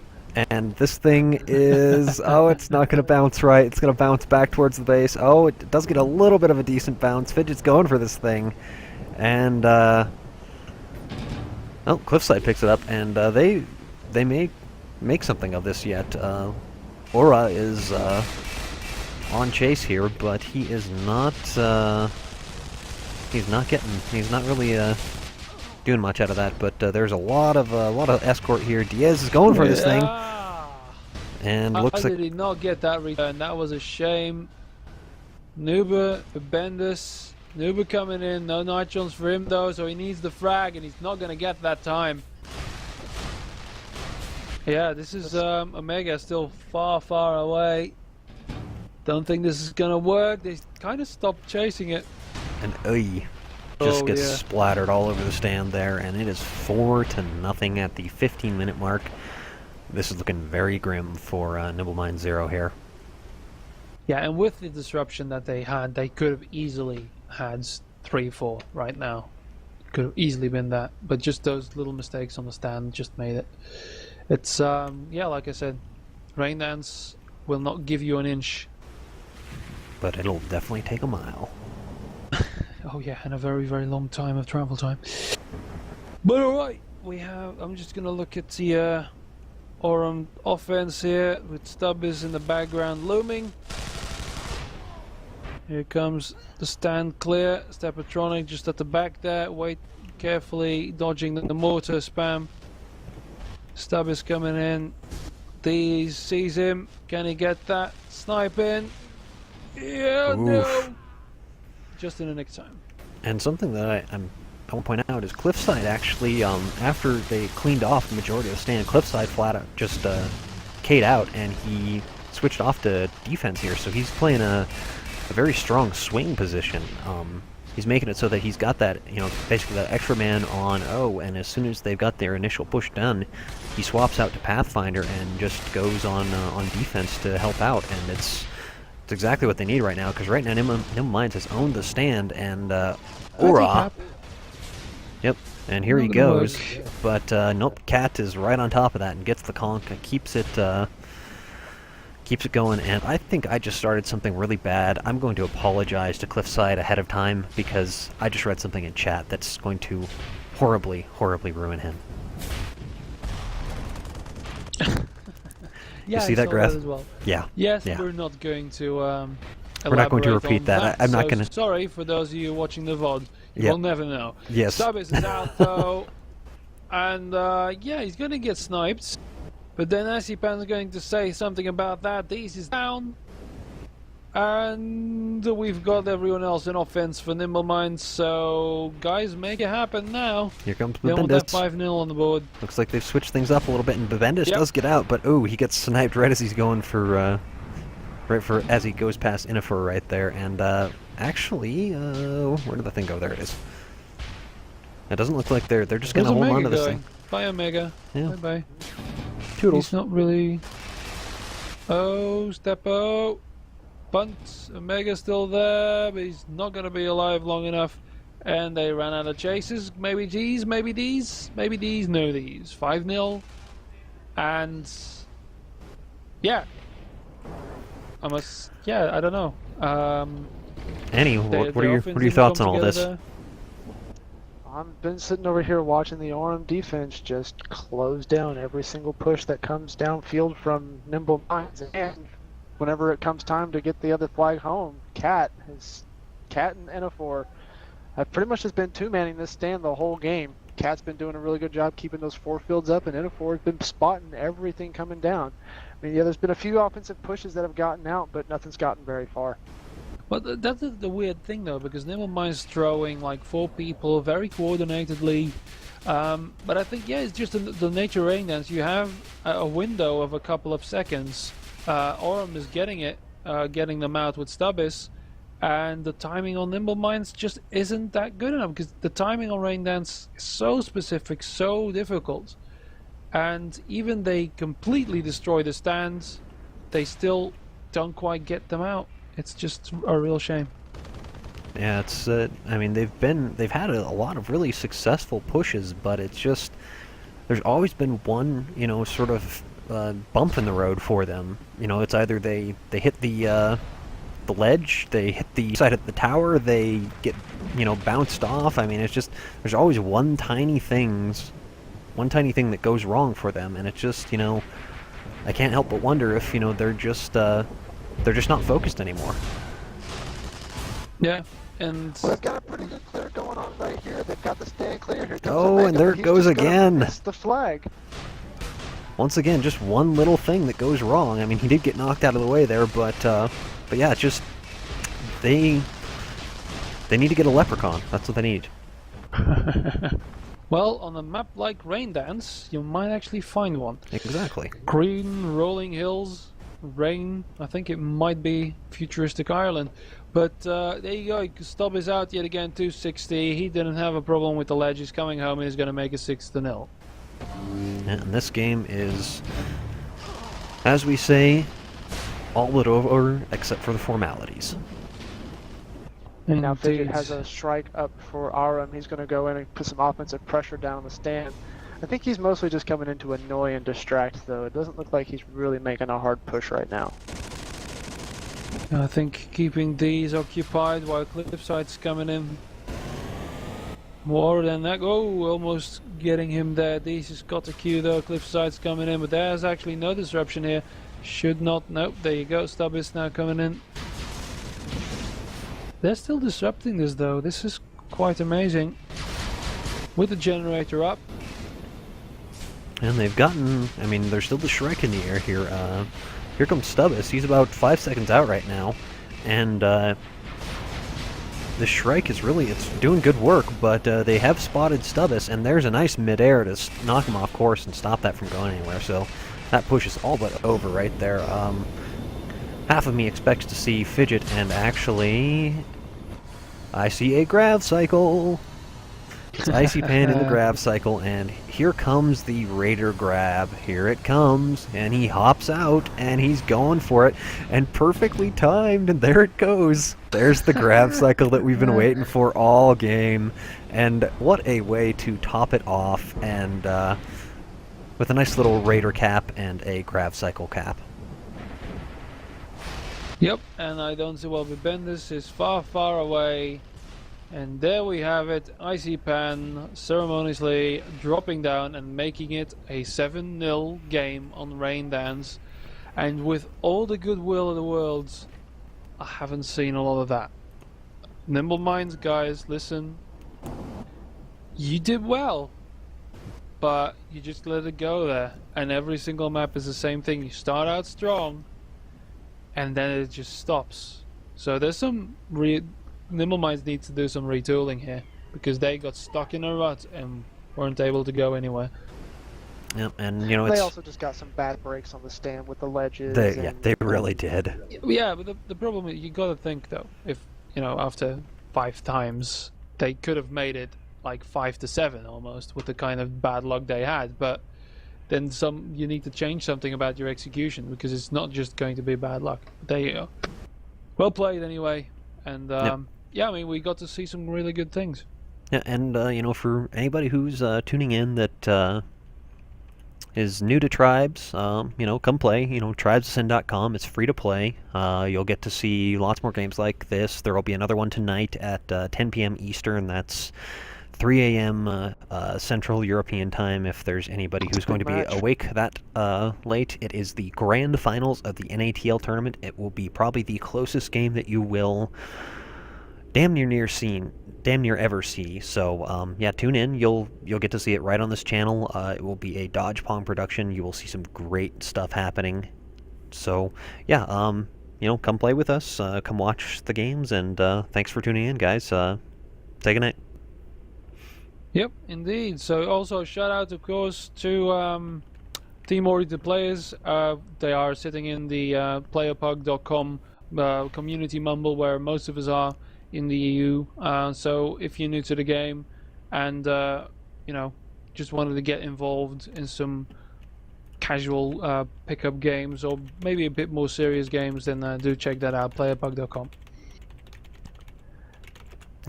And this thing is... oh, it's not going to bounce right. It's going to bounce back towards the base. Oh, it does get a little bit of a decent bounce. Fidget's going for this thing. And... oh, Cliffside picks it up, and they may make something of this yet. Aura is on chase here, but he is not. He's not really doing much out of that. But there's a lot of escort here. Diaz is going for this thing, and looks like. How did he not get that return? That was a shame. Nuba, Bendis. Nuba coming in, no nitrons for him though, so he needs the frag, and he's not going to get that time. Yeah, this is Omega still far away. Don't think this is going to work. They kind of stopped chasing it. And just gets splattered all over the stand there, and it is 4-0 at the 15-minute mark. This is looking very grim for Nimble Mines 0 here. Yeah, and with the disruption that they had, they could have easily had 3-4 right now. Could have easily been that, but just those little mistakes on the stand just made it. It's yeah, like I said, Rain Dance will not give you an inch, but it'll definitely take a mile. Oh yeah, and a very long time of travel time. But alright, I'm just gonna look at the Aurum offense here with Stubbis in the background looming. Here comes the stand clear. Stepatronic just at the back there. Wait carefully, dodging the mortar spam. Stubbis coming in. D sees him. Can he get that? Snipe in. Yeah, oof. no. Just in the nick time. And something that I want to point out is Cliffside actually, after they cleaned off the majority of the stand, Cliffside flat out just K'd out, and he switched off to defense here, so he's playing a very strong swing position. He's making it so that he's got that, you know, basically that extra man on O, and as soon as they've got their initial push done, he swaps out to Pathfinder and just goes on defense to help out, and it's exactly what they need right now, because right now Nimble Minds has owned the stand, and Aura, yep, and here he goes, but nope, Cat is right on top of that and gets the conk, and keeps it going, and I think I just started something really bad. I'm going to apologize to Cliffside ahead of time, because I just read something in chat that's going to horribly, horribly ruin him. Yeah, you see that, Greth? as well. Yeah. Yes, yeah. we're not going to We're not going to repeat on that. I'm not so going to... Sorry for those of you watching the VOD. Yep. You'll never know. Yes. Stubbis is out, though. And, yeah, he's going to get sniped. But then Asipan's going to say something about that. These is down. And we've got everyone else in offense for Nimble Minds. So, guys, make it happen now. Here comes They want that Bendis. 5-0 on the board. Looks like they've switched things up a little bit, and Bendis Yep. does get out, but oh, he gets sniped right as he's going for, as he goes past Innifer right there, and, actually, where did the thing go? There it is. It doesn't look like they're just gonna hold on to this thing. Bye, Omega. Yeah. Bye-bye. Toodles. He's not really... Oh, Steppo. Punt. Omega's still there, but he's not going to be alive long enough. And they ran out of chases. Maybe D's, maybe D's, maybe D's, no D's. 5-0. And... yeah. I don't know. Annie, what are your thoughts on all this? There. I've been sitting over here watching the Aurum defense just close down every single push that comes downfield from Nimble Minds, and whenever it comes time to get the other flag home, Cat and Ennifor have pretty much just been two-manning this stand the whole game. Cat's been doing a really good job keeping those 4 fields up, and Ennifor has been spotting everything coming down. I mean, yeah, there's been a few offensive pushes that have gotten out, but nothing's gotten very far. Well, that's the weird thing, though, because Nimble Minds throwing like 4 people very coordinatedly. But I think, yeah, it's just the nature rain dance. You have a window of a couple of seconds. Aurum is getting them out with Stubbis, and the timing on Nimble Minds just isn't that good enough, because the timing on rain dance is so specific, so difficult. And even they completely destroy the stands, they still don't quite get them out. It's just a real shame. Yeah, it's. I mean, they've had a lot of really successful pushes, but it's just there's always been one, you know, sort of bump in the road for them. You know, it's either they hit the ledge, they hit the side of the tower, they get, you know, bounced off. I mean, it's just there's always one tiny thing that goes wrong for them, and it's just, you know, I can't help but wonder if, you know, they're just not focused anymore. Yeah, and Well, they've got a pretty good clear going on right here. They've got the stand clear. Here comes Oh, Omega, and there but it he's goes just gonna again. miss the flag. Once again, just one little thing that goes wrong. I mean, he did get knocked out of the way there, but yeah, it's just they need to get a leprechaun. That's what they need. well, on a map like Rain Dance, you might actually find one. Exactly. Green rolling hills, rain. I think it might be futuristic Ireland. But there you go. Stubb is out yet again, 260. He didn't have a problem with the ledge. He's coming home and he's going to make it 6-0. And this game is, as we say, all but over except for the formalities. Now Fidget has a strike up for Aurum. He's going to go in and put some offensive pressure down the stand. I think he's mostly just coming in to annoy and distract, though. It doesn't look like he's really making a hard push right now. I think keeping these occupied while Cliffside's coming in. More than that. Oh, almost getting him there. These has got a queue though. Cliffside's coming in, but there's actually no disruption here. Should not. Nope. There you go. Stubb is now coming in. They're still disrupting this though. This is quite amazing. With the generator up. And they've gotten, I mean, there's still the Shrek in the air here. Here comes Stubbis. He's about 5 seconds out right now. And the Shrike is really, it's doing good work, but they have spotted Stubbus, and there's a nice midair to knock him off course and stop that from going anywhere, so that push is all but over right there. Half of me expects to see Fidget, and actually, I see a Grav Cycle! It's Icy Pan in the Grav Cycle, and here comes the Raider Grab. Here it comes, and he hops out, and he's going for it, and perfectly timed, and there it goes. There's the Grav Cycle that we've been waiting for all game, and what a way to top it off, and with a nice little Raider cap and a Grav Cycle cap. Yep, and I don't see well, Bendis is far, far away. And there we have it, Icy Pan ceremoniously dropping down and making it a 7-0 game on Rain Dance. And with all the goodwill in the world, I haven't seen a lot of that. Nimble Minds guys, listen. You did well, but you just let it go there. And every single map is the same thing. You start out strong, and then it just stops. So there's some Nimble Minds needs to do some retooling here, because they got stuck in a rut and weren't able to go anywhere. Yeah, and you know, they also just got some bad breaks on the stand with the ledges. Yeah, they really did. Yeah, but the problem is, you got to think though, if after 5 times they could have made it like 5-7 almost with the kind of bad luck they had, but then you need to change something about your execution, because it's not just going to be bad luck. There you go. Well played anyway, and yeah, I mean, we got to see some really good things. Yeah, and for anybody who's tuning in that is new to Tribes, come play. Tribesascend.com. It's free to play. You'll get to see lots more games like this. There will be another one tonight at 10 p.m. Eastern. That's 3 a.m. Central European time. If there's anybody who's going to be awake that late, it is the grand finals of the NATL tournament. It will be probably the closest game that you will damn near ever see. So yeah, tune in. You'll get to see it right on this channel. It will be a Dodge Pong production. You will see some great stuff happening. So yeah, come play with us. Come watch the games, and thanks for tuning in, guys. Say goodnight. Yep, indeed. So also shout out, of course, to Team Oriented Players. They are sitting in the playerpug.com community mumble, where most of us are in the EU. So if you're new to the game and just wanted to get involved in some casual pickup games, or maybe a bit more serious games, then do check that out, playerpug.com.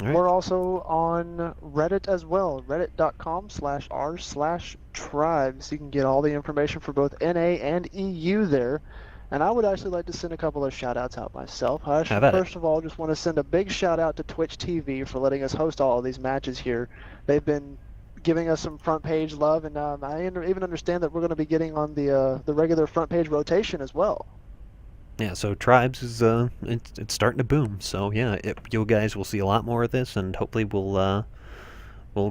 Right. We're also on Reddit as well, reddit.com/r/tribes. You can get all the information for both NA and EU there. And I would actually like to send a couple of shout-outs out myself. First of all, just want to send a big shout-out to Twitch TV for letting us host all of these matches here. They've been giving us some front-page love, and I even understand that we're going to be getting on the regular front-page rotation as well. Yeah, so Tribes is it's starting to boom. So yeah, you guys will see a lot more of this, and hopefully we'll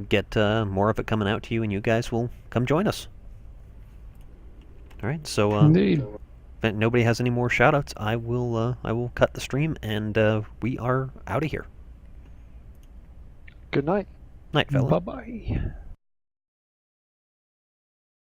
get more of it coming out to you, and you guys will come join us. All right, so indeed. If nobody has any more shoutouts, I will cut the stream, and we are out of here. Good night. Night, fella. Bye bye.